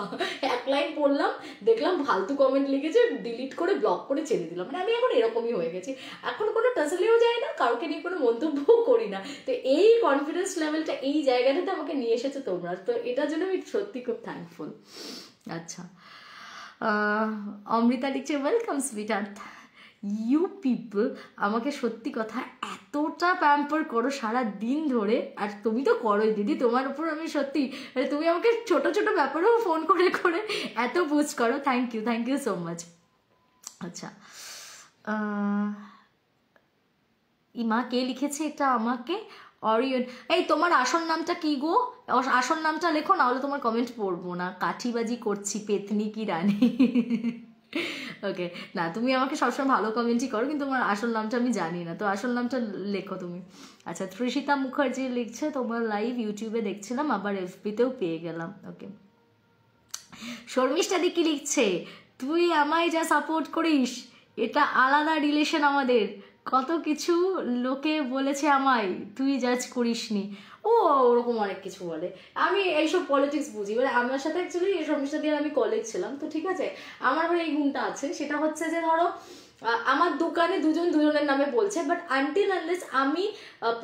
এক লাইন পড়লাম, দেখলাম ফালতু কমেন্ট লিখেছে, ডিলিট করে ব্লক করে ছেড়ে দিলাম। মানে আমি এখন এরকমই হয়ে গেছি, এখন কোনো টাসলেও যায় না, কাউকে নিয়ে কোনো মন্তব্যও করি না। তো এই কনফিডেন্স লেভেলটা এই জায়গাটাতে আমাকে নিয়ে এসেছে তোমরা, তো এটার জন্য আমি সত্যি খুব থ্যাঙ্কফুল। আচ্ছা, অমৃতা লিখছে welcome sweetheart. You people আমাকে সত্যি কথা এতটা প্যাম্পার করো সারা দিন ধরে, আর তুমি তো করোই দিদি, তোমার উপর আমি সত্যি মানে তুমি আমাকে ছোট ছোট ব্যাপারেও ফোন করে করে এত বুস্ট করো। Thank you so much. আচ্ছা, ইমা কে লিখেছে এটা আমাকে? অরিয়ন। এই তোমার আসল নামটা কি গো? আসল নামটা লেখো, না হলে তোমার কমেন্ট পড়বো না। কাঠিবাজি করছি, পেতনি কি রানী। ওকে, না তুমি আমাকে সবসময় ভালো কমেন্টই করো, কিন্তু তোমার আসল নামটা আমি জানি না, তো আসল নামটা লেখো তুমি। আচ্ছা, ত্রিশিতা মুখার্জি লিখছে তোমার লাইভ ইউটিউবে দেখছিলাম, আবার এফবিতেও পেয়ে গেলাম। ওকে, শর্মিষ্ঠাদি কি লিখছে, তুই আমায় যা সাপোর্ট করিস এটা আলাদা রিলেশন আমাদের, কত কিছু লোকে বলেছে আমায়, তুই জাজ করিসনি। ও ওরকম অনেক কিছু বলে, আমি এইসব পলিটিক্স বুঝি। মানে আমার সাথে অ্যাকচুয়ালি এই শর্মিষ্ঠা দিয়ে আমি কলেজ ছিলাম, তো ঠিক আছে, আমার আবার এই গুণটা আছে, সেটা হচ্ছে যে ধরো আমার দোকানে দুজনের নামে বলছে, বাট আনটিল আনলেস আমি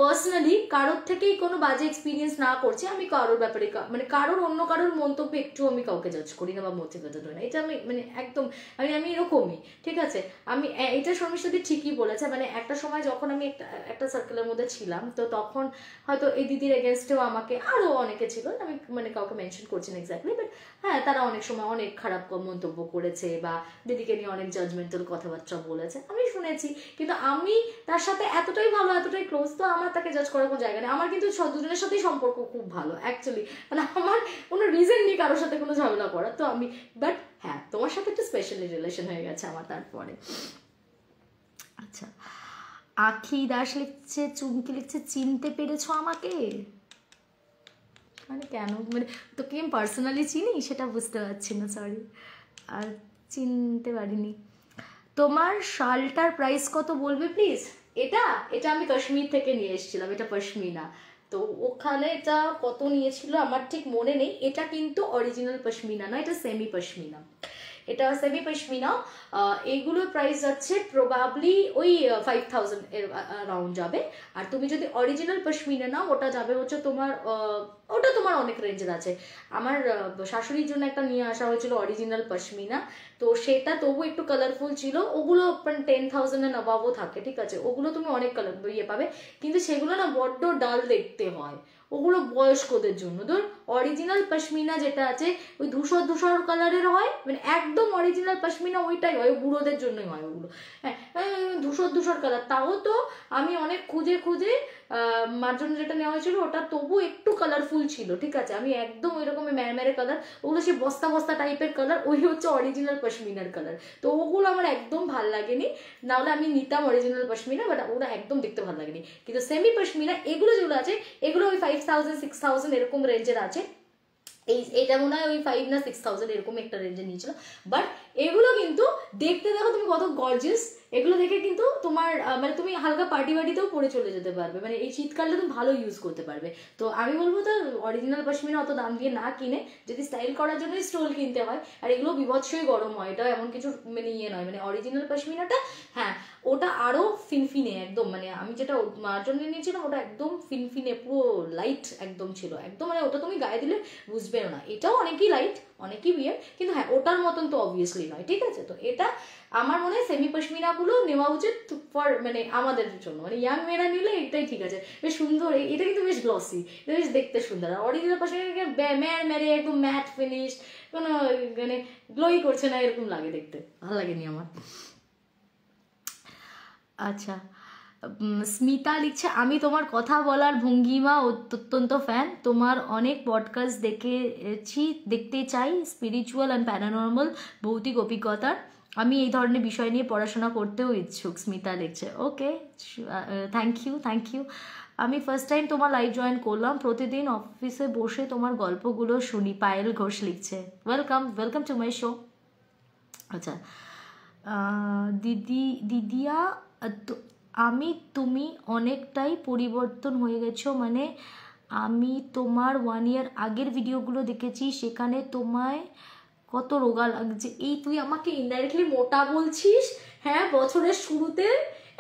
পার্সোনালি কারোর থেকেই কোনো বাজে এক্সপিরিয়েন্স না করছি, আমি কারোর ব্যাপারে মানে কারোর অন্য কারোর মন্তব্য একটু আমি কাউকে জাজ করি না বা মোটিভেটেড হই না। এটা আমি মানে একদম আমি এরকমই, ঠিক আছে। আমি এটা শর্মিষ্ঠাদি ঠিকই বলেছে। মানে একটা সময় যখন আমি একটা সার্কেলের মধ্যে ছিলাম, তো তখন হয়তো এই দিদির এগেনস্টেও আমাকে আরও অনেকে ছিল, আমি মানে কাউকে মেনশন করছি না এক্স্যাক্টলি, বাট হ্যাঁ তারা অনেক সময় অনেক খারাপ মন্তব্য করেছে বা দিদিকে নিয়ে অনেক জাজমেন্টাল কথাবার্তা বলেছে, আমি শুনেছি। কিন্তু আমি তার সাথে এতটাই ভালো, এতটাই ক্লোজ, তো আমার তাকে জাজ করার কোনো জায়গা নেই। আমার কিন্তু দুজনের সাথেই সম্পর্ক খুব ভালো অ্যাকচুয়ালি, মানে আমার কোনো রিজন নেই কারোর সাথে কোনো ঝামেলা করার। তো আমি বাট হ্যাঁ তোমার সাথে একটু স্পেশালি রিলেশন হয়ে গেছে আমার তারপরে। আচ্ছা, আখি দাস লিখছে, চুমকি লিখছে চিনতে পেরেছো আমাকে? মানে কেন, মানে তোকে আমি পার্সোনালি চিনি সেটা বুঝতে পারছি না, সরি। আর চিনতে পারিনি। তোমার শালটার প্রাইস কত বলবে প্লিজ? এটা আমি কাশ্মীর থেকে নিয়ে এসেছিলাম, এটা পশমিনা। তো ওখানে এটা কত নিয়েছিল আমার ঠিক মনে নেই। এটা কিন্তু অরিজিনাল পশমিনা না, এটা সেমি পশমিনা। এটা সেমি পশমিনা। এইগুলোর প্রাইস যাচ্ছে প্রবাবলি ওই 5000 এর রাউন্ড যাবে। আর তুমি যদি অরিজিনাল পশমিনা নাও, ওটা যাবে হচ্ছে তোমার ওটা তোমার অনেক রেঞ্জের আছে। আমার শাশুড়ির জন্য একটা নিয়ে আসা হয়েছিল অরিজিনাল পশমিনা, তো সেটা তবু একটু কালারফুল ছিল। ওগুলো 10,000 এর অ্যাবাভও থাকে, ঠিক আছে, ওগুলো তুমি অনেক কালার পাবে, কিন্তু সেগুলো না বড্ড ডাল দেখতে হয়, ওগুলো বয়স্কদের জন্য। ধর অরিজিনাল পশমিনা যেটা আছে ওই ধূসর কালারের হয়, মানে একদম অরিজিনাল পশমিনা ওইটাই হয়, বুড়োদের জন্যই হয় ওগুলো। হ্যাঁ, ধূসর কালার। তাও তো আমি অনেক খুঁজে মার জন্য যেটা নেওয়া হয়েছিল ওটা তবু একটু কালারফুল ছিল, ঠিক আছে। আমি একদম ওই রকম মেরে কালার, ওগুলো সে বস্তা টাইপের কালার, ওই হচ্ছে অরিজিনাল পশমিনার কালার। তো ওগুলো আমার একদম ভাল লাগেনি, নাহলে আমি নিতাম অরিজিনাল পশমিনা, বাট ওরা একদম দেখতে ভালো লাগেনি। কিন্তু সেমি পশমিনা এগুলো যেগুলো আছে, এগুলো ওই 5000 6000 এরকম রেঞ্জের আছে। এটা মনে হয় ওই 5 না 6000 এরকম একটা রেঞ্জে নিয়েছিল। বাট এগুলো কিন্তু দেখতে দেখো তুমি কত গর্জিয়াস, এগুলো দেখে কিন্তু তোমার মানে তুমি হালকা পার্টি বাটিতেও পরে চলে যেতে পারবে, মানে এই শীতকালে তুমি ভালো ইউজ করতে পারবে। তো আমি বলবো তো অরিজিনাল পশমিনা অত দাম দিয়ে না কিনে যদি স্টাইল করার জন্যই স্টোল কিনতে হয়, আর এগুলো বিভৎসই গরম হয়, এটা এমন কিছু মানে ইয়ে নয়, মানে অরিজিনাল পশমিনাটা হ্যাঁ ওটা আরো ফিনফিনে একদম, মানে আমি যেটা মার জন্য নিয়েছিলাম ওটা একদম ফিনফিনে পুরো লাইট একদম ছিল একদম, মানে ওটা তুমি গায়ে দিলে বুঝবেও না। এটাও অনেকই লাইট অনেকই বিয়ার, কিন্তু হ্যাঁ ওটার মতন তো অবভিয়াসলি নয়, ঠিক আছে। তো এটা আমার মনে হয় সেমি পশমিনাগুলো নেওয়া উচিত ফর মানে আমাদের জন্য, মানে ইয়াং মেয়েরা নিলে এটাই ঠিক আছে, বেশ সুন্দর, এটা কিন্তু বেশ গ্লসি, এটা বেশ দেখতে সুন্দর। আর অরিজিনাল পশমিনা মেরে একদম ম্যাট ফিনিশ, কোনো মানে গ্লোই করছে না এরকম লাগে দেখতে, ভালো লাগেনি আমার। আচ্ছা, স্মিতা লিখছে আমি তোমার কথা বলার ভঙ্গিমা অত্যন্ত ফ্যান, তোমার অনেক পডকাস্ট দেখতে চাই স্পিরিচুয়াল অ্যান্ড প্যারানর্মাল ভৌতিক অভিজ্ঞতার, আমি এই ধরনের বিষয় নিয়ে পড়াশোনা করতেও ইচ্ছুক। স্মিতা লিখছে ওকে, থ্যাংক ইউ। আমি ফার্স্ট টাইম তোমার লাইভ জয়েন করলাম, প্রতিদিন অফিসে বসে তোমার গল্পগুলো শুনি। পায়েল ঘোষ লিখছে ওয়েলকাম টু মাই শো। আচ্ছা, দিদিয়া তুমি অনেকটাই পরিবর্তন হয়ে গেছো, মানে আমি তোমার 1 ইয়ার আগের ভিডিওগুলো দেখেছি, সেখানে তোমায় কত রোগা লাগছে। এই তুই আমাকে ইনডাইরেক্টলি মোটা বলছিস? হ্যাঁ, বছরের শুরুতে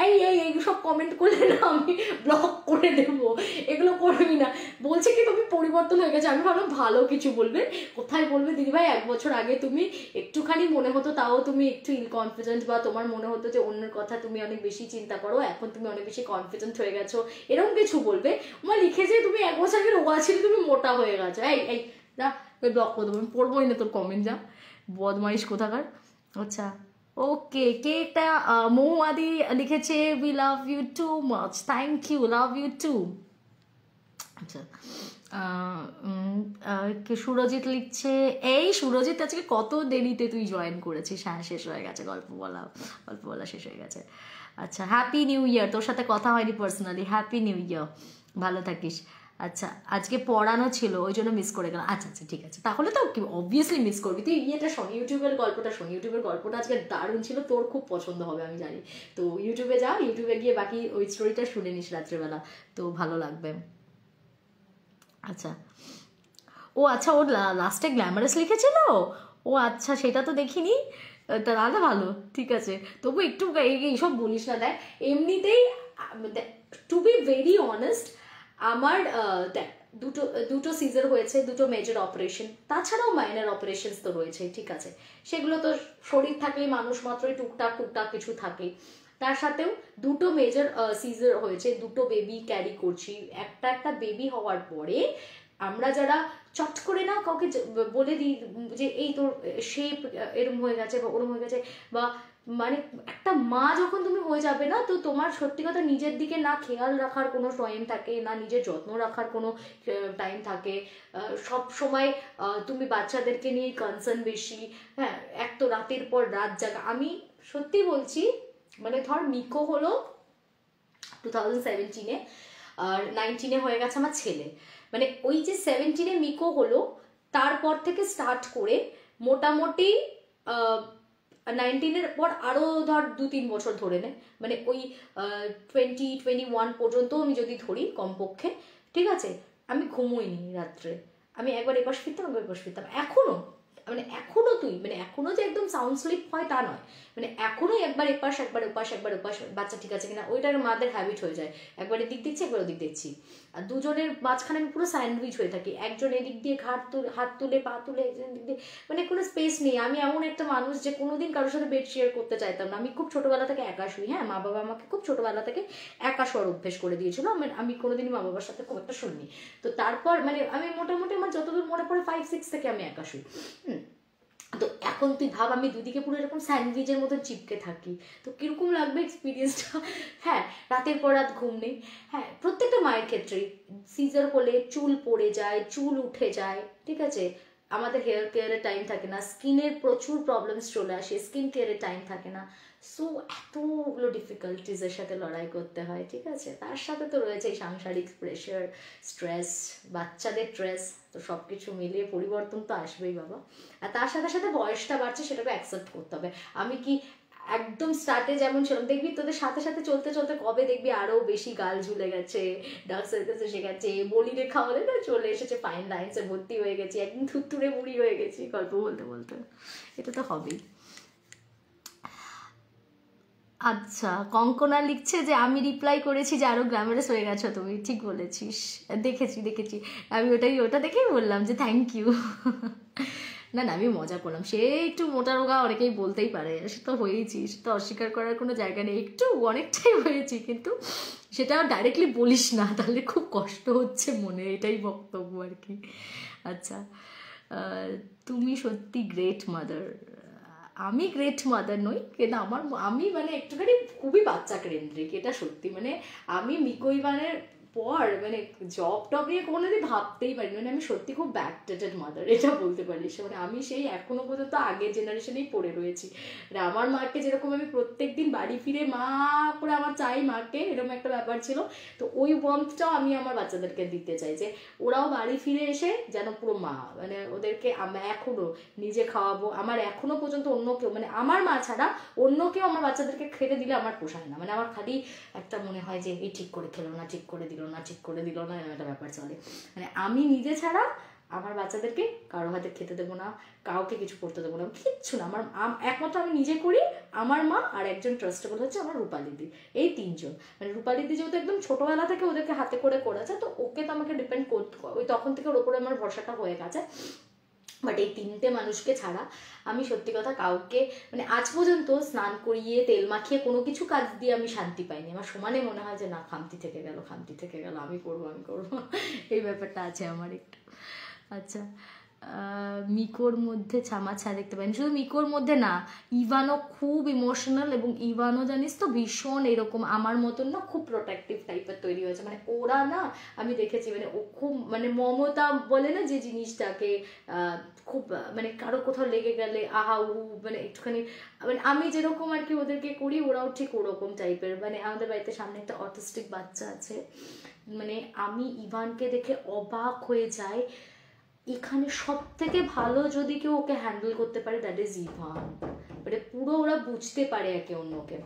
এই সব কমেন্ট করলে না আমি ব্লক করে দেবো, এগুলো করবি না। বলছে কি তুমি পরিবর্তন হয়ে গেছে, আমি ভাবলাম ভালো কিছু বলবে, কোথায় বলবে দিদিভাই 1 বছর আগে তুমি একটুখানি মনে হতো তাও তুমি একটু ইনকনফিডেন্ট, বা তোমার মনে হতো যে অন্যের কথা তুমি অনেক বেশি চিন্তা করো, এখন তুমি অনেক বেশি কনফিডেন্ট হয়ে গেছো, এরকম কিছু বলবে। আমার লিখেছে তুমি 1 বছর আগে রোগা ছিলে, তুমি মোটা হয়ে গেছো। এই না ব্লক করে দেবো, আমি পড়বোই না তোর কমেন্ট, যা বদমাইশ কোথাকার। আচ্ছা ওকে, কে একটা মৌয়াদি লিখেছে we love you too much, thank you, love you too. আচ্ছা, সুরজিৎ লিখছে এই সুরজিৎ আজকে কত দেরিতে তুই জয়েন করেছিস? হ্যাঁ শেষ হয়ে গেছে গল্প বলা শেষ হয়ে গেছে। আচ্ছা, হ্যাপি নিউ ইয়ার, তোর সাথে কথা হয়নি পার্সোনালি, হ্যাপি নিউ ইয়ার, ভালো থাকিস। আচ্ছা, আজকে পড়ানো ছিল ওই জন্য মিস করে গেলাম। আচ্ছা ঠিক আছে, তাহলে তো অবভিয়াসলি মিস করবি, তুই ইয়েটা শোন, ইউটিউবের গল্পটা আজকে দারুণ ছিল, তোর খুব পছন্দ হবে আমি জানি। তো ইউটিউবে যা, ইউটিউবে গিয়ে বাকি ওই স্টোরিটা শুনে নিস রাত্রেবেলা, তো ভালো লাগবে। আচ্ছা, ও আচ্ছা, ওর লাস্টে গ্ল্যামারাস লিখেছিল, ও আচ্ছা সেটা তো দেখিনি, তাহলে ভালো, ঠিক আছে। তবু একটু এইসব বলিস না, দেখ এমনিতেই টু বি ভেরি অনেস্ট, আমার দেখ দুটো সিজার হয়েছে, দুটো মেজর অপারেশন, তাছাড়াও মাইনর অপারেশনস তো রয়েছে, ঠিক আছে, সেগুলো তো শরীর থাকলেই মানুষ মাত্রই টুকটাক কিছু থাকে। তার সাথেও দুটো মেজর সিজার হয়েছে, দুটো বেবি ক্যারি করছি। একটা বেবি হওয়ার পরে আমরা যারা চট করে না কাউকে বলে দিই যে এই তোর শেপ এরম হয়ে গেছে বা ওরম হয়ে গেছে, বা মানে একটা মা যখন তুমি হয়ে যাবে না, তো তোমার সত্যি কথা নিজের দিকে না খেয়াল রাখার কোনো টাইম থাকে না, নিজের যত্ন রাখার কোনো টাইম থাকে, সব সময় তুমি বাচ্চাদেরকে নিয়ে কনসার্ন বেশি। হ্যাঁ, এক তো রাতের পর রাত জাগা। আমি সত্যি বলছি, মানে ধর মিকো হলো 2017-এ, আর 19-এ হয়ে গেছে আমার ছেলে, মানে ওই যে 17-এ মিকো হলো, তারপর থেকে স্টার্ট করে মোটামুটি 19-এর পর আরও ধর 2-3 বছর ধরে নে, মানে ওই 2021 পর্যন্ত আমি যদি ধরি কমপক্ষে, ঠিক আছে, আমি ঘুমোইনি রাত্রে, আমি একবার এপাশ ফিরতাম এখনো, মানে এখনো তুই মানে এখনো যে একদম সাউন্ড স্লিপ হয় তা নয়, মানে এখনো একবার এপাশ একবার ওপাশ বাচ্চা ঠিক আছে কিনা ওইটার মাদের হ্যাবিট হয়ে যায়, একবার এদিক দেখছি একবার ওদিক দেখছি, আর দুজনের মাঝখানে আমি পুরো স্যান্ডউইচ হয়ে থাকি, একজন এদিক দিয়ে হাত তুলে পা তুলে, একজন দিক দিয়ে, মানে কোনো স্পেস নেই। আমি এমন একটা মানুষ যে কোনোদিন কারোর সাথে বেড শেয়ার করতে চাইতাম না, আমি খুব ছোটোবেলা থেকে একা শুই। হ্যাঁ, মা বাবা আমাকে খুব ছোটোবেলা থেকে একা শোয়ার অভ্যেস করে দিয়েছিল, আমি কোনোদিনই মা বাবার সাথে খুব একটা শুনিনি। তো তারপর মানে আমি মোটামুটি আমার যতদূর মনে পড়ে 5-6 থেকে আমি একা শুই। তো এখন তুই ভাব আমি দুদিকে পুরো এরকম স্যান্ডউইচের মতো চিপকে থাকি, তো কিরকম লাগবে এক্সপিরিয়েন্সটা? হ্যাঁ, রাতের পর রাত ঘুম নেই। হ্যাঁ, প্রত্যেকটা মায়ের ক্ষেত্রেই সিজার হলে চুল পড়ে যায়, চুল উঠে যায়, ঠিক আছে, আমাদের হেয়ার কেয়ারের টাইম থাকে না, স্কিনের প্রচুর প্রবলেমস চলে আসে, স্কিন কেয়ারের টাইম থাকে না, সো এতগুলো ডিফিকাল্টিসের সাথে লড়াই করতে হয়, ঠিক আছে। তার সাথে তো রয়েছে এই সাংসারিক প্রেশার, স্ট্রেস, বাচ্চাদের স্ট্রেস, তো সব কিছু মিলিয়ে পরিবর্তন তো আসবেই বাবা। আর তার সাথে সাথে বয়সটা বাড়ছে, সেটাকে অ্যাকসেপ্ট করতে হবে। আমি কি একদম স্টার্টে যেমন ছিলাম, দেখবি তোদের সাথে সাথে চলতে চলতে কবে দেখবি আরো বেশি গাল ঝুলে গেছে, ডার্ক সার্কেলস এসে গেছে, বলি রেখা বলে না চলে এসেছে, ফাইন লাইন্সে ভর্তি হয়ে গেছি, একদম থুত্তুরে বুড়ি হয়ে গেছি গল্প বলতে বলতে। এটা তো হবেই। আচ্ছা, কঙ্কনা লিখছে যে আমি রিপ্লাই করেছি যে আরো গ্ল্যামারাস হয়ে গেছো তুমি, ঠিক বলেছিস, দেখেছি, আমি ওটা দেখেই বললাম যে থ্যাংক ইউ। না না, আমি মজা করলাম, সে একটু মোটা রোগা অনেকেই বলতেই পারে, সে তো হয়েছি, সে তো অস্বীকার করার কোনো জায়গা নেই, একটু অনেকটাই হয়েছি, কিন্তু সেটা ডাইরেক্টলি বলিস না, তাহলে খুব কষ্ট হচ্ছে মনে, এটাই বক্তব্য আর কি। আচ্ছা, তুমি সত্যি গ্রেট মাদার। আমি গ্রেট মাদার নই, কিন্তু আমি মানে একটুখানি খুবই বাচ্চা কেন্দ্রিক, এটা সত্যি। মানে আমি মিকো ইভানের পর মানে জব টব নিয়ে কোনোদিন ভাবতেই পারি, মানে আমি সত্যি খুব ব্যাকডেটেড মাদার, এটা বলতে পারিস। মানে আমি সেই এখনো পর্যন্ত আগের জেনারেশনেই পড়ে রয়েছি। মানে আমার মাকে যেরকম আমি প্রত্যেক দিন বাড়ি ফিরে মা করে আমার চাই মাকে, এরকম একটা ব্যাপার ছিল, তো ওই ওয়ার্মথটাও আমি আমার বাচ্চাদেরকে দিতে চাই, যে ওরাও বাড়ি ফিরে এসে যেন পুরো মা, মানে ওদেরকে আমি এখনো নিজে খাওয়াবো। আমার এখনো পর্যন্ত অন্য কেউ, মানে আমার মা ছাড়া অন্য কেউ আমার বাচ্চাদেরকে খেতে দিলে আমার পোষায় না। মানে আমার খালি একটা মনে হয় যে এই ঠিক করে খেলো না, ঠিক করে দিল না, এরকম একটা ব্যাপার চলে। মানে আমি নিজে ছাড়া আমার বাচ্চাদেরকে কারো হাতে খেতে দেবো না, কাউকে কিছু করতে দেবো না, কিচ্ছু না। আমার একমাত্র আমি নিজে করি, আমার মা, আর একজন ট্রাস্টেবল হচ্ছে আমার রূপালিদি, এই তিনজন। মানে রূপালিদি যেহেতু একদম ছোটোবেলা থেকে ওদেরকে হাতে করে করেছে, তো ওকে তো আমাকে ডিপেন্ড করতে, ওই তখন থেকে ওর ওপরে আমার ভরসাটা হয়ে গেছে। বাট এই তিনটে মানুষকে ছাড়া আমি সত্যি কথা কাউকে, মানে আজ পর্যন্ত স্নান করিয়ে তেল মাখিয়ে কোনো কিছু কাজ দিয়ে আমি শান্তি পাইনি। আমার সমানে মনে হয় যে না, খামতি থেকে গেল, আমি করবো, এই ব্যাপারটা আছে আমার একটু। আচ্ছা, মিকোর মধ্যে ছামাছা দেখতে পাই, শুধু মিকোর মধ্যে না, ইভানও খুব ইমোশনাল, এবং ইভানও জানিস তো ভীষণ এরকম আমার মতন না, খুব প্রোটেক্টিভ টাইপের তৈরি হয়েছে। মানে ওরা না, আমি দেখেছি, মানে ও খুব মানে মমতা বলে না যে জিনিসটাকে, খুব মানে কারো কোথাও লেগে গেলে আহা উ, মানে একটুখানি, মানে আমি যেরকম আর কি ওদেরকে করি, ওরাও ঠিক ওরকম টাইপের। মানে আমাদের বাড়িতে সামনে একটা অটিস্টিক বাচ্চা আছে, মানে আমি ইভানকে দেখে অবাক হয়ে যাই, এখানে সব থেকে ভালো যদি কেউ ওকে হ্যান্ডেল করতে পারে দ্যাট ইজ ইভান। মানে পুরো ওরা বুঝতে পারে একে অন্যকে।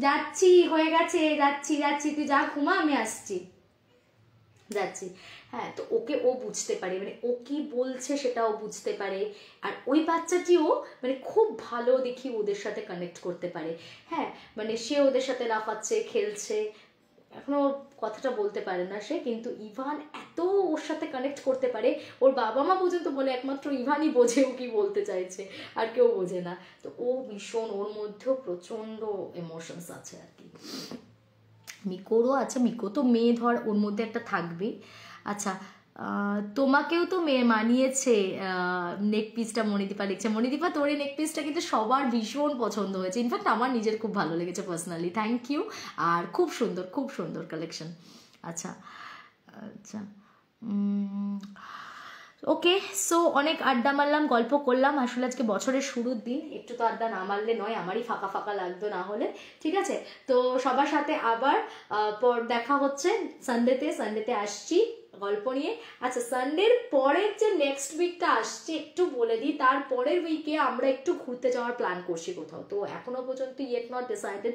যাচ্ছি, হয়ে গেছে, যাচ্ছি, তুই যা ঘুমা, আমি আসছি, যাচ্ছি। হ্যাঁ, তো ওকে ও বুঝতে পারে, মানে ও কি বলছে সেটা ও বুঝতে পারে। আর ওই বাচ্চাটিও মানে খুব ভালো দেখি ওদের সাথে কানেক্ট করতে পারে। হ্যাঁ, মানে সে ওদের সাথে লাফাচ্ছে, খেলছে, এখনো ওর কথাটা বলতে পারে না সে, কিন্তু ইভান এত ওর সাথে কানেক্ট করতে পারে, ওর বাবা মা পর্যন্ত বলে একমাত্র ইভানই বোঝে ও কি বলতে চাইছে, আর কেউ বোঝে না। তো ও ভীষণ, ওর মধ্যেও প্রচণ্ড ইমোশনস আছে আর কি। মিকোরও আছে, মিকো তো মেয়ে, ধর ওর মধ্যে একটা থাকবে। আচ্ছা, তোমাকেও তো মেয়ে মানিয়েছে নেক পিসটা, মণিদীপা লিখছে। মণিদীপা, তোর এই নেক পিসটা কিন্তু সবার ভীষণ পছন্দ হয়েছে, ইনফ্যাক্ট আমার নিজের খুব ভালো লেগেছে পার্সোনালি, থ্যাংক ইউ। আর খুব সুন্দর কালেকশন। আচ্ছা আচ্ছা, ওকে, সো অনেক আড্ডা মারলাম, গল্প করলাম। আসলে আজকে বছরের শুরুর দিন, একটু তো আড্ডা না মারলে নয়, আমারই ফাঁকা ফাঁকা লাগতো না হলে। ঠিক আছে, তো সবার সাথে আবার পর দেখা হচ্ছে সানডেতে আসছি গল্প নিয়ে। আচ্ছা, সানডের পরের যে নেক্সট উইকটা আসছে একটু বলে দিই, তার পরের উইকে আমরা একটু ঘুরতে যাওয়ার প্ল্যান করছি কোথাও। তো এখনো পর্যন্ত ইয়েট নট ডিসাইডেড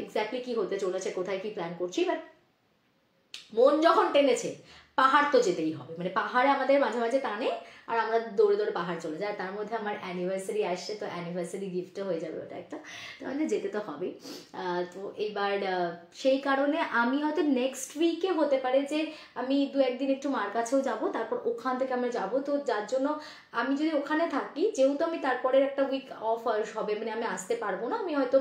এক্স্যাক্টলি কি হতে চলেছে, কোথায় কি প্ল্যান করছি, বাট মন যখন টেনেছে পাহাড় তো যেতেই হবে। মানে পাহাড়ে আমাদের মাঝে মাঝে টানে, আর আমরা দৌড়ে দৌড়ে পাহাড় চলে যাই। তার মধ্যে আমার অ্যানিভার্সারি আসছে, তো অ্যানিভার্সারি গিফটও হয়ে যাবে ওটা একটা, তো মানে যেতে তো হবেই। তো এবার সেই কারণে আমি হয়তো নেক্সট উইকে হতে পারে যে আমি 2-1 দিন একটু মার কাছেও যাবো, তারপর ওখান থেকে আমরা যাবো। তো যার জন্য আমি যদি ওখানে থাকি, যেহেতু আমি তারপরের একটা উইক অফ হবে, মানে আমি আসতে পারবো না, আমি হয়তো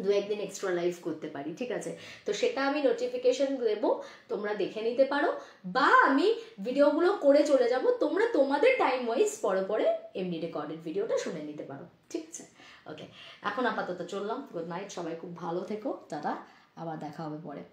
2-1 দিন এক্সট্রা লাইভ করতে পারি, ঠিক আছে। তো সেটা আমি নোটিফিকেশন দেবো, তোমরা দেখে নিতে পারো, বা আমি ভিডিওগুলো করে চলে যাব, তোমরা তোমাদের টাইম ওয়াইজ পরে পরে এমনি রেকর্ডেড ভিডিওটা শুনে নিতে পারো, ঠিক আছে। ওকে, এখন আপাতত চললাম, গুড নাইট, সবাই খুব ভালো থেকো, টাটা, আবার দেখা হবে পরে।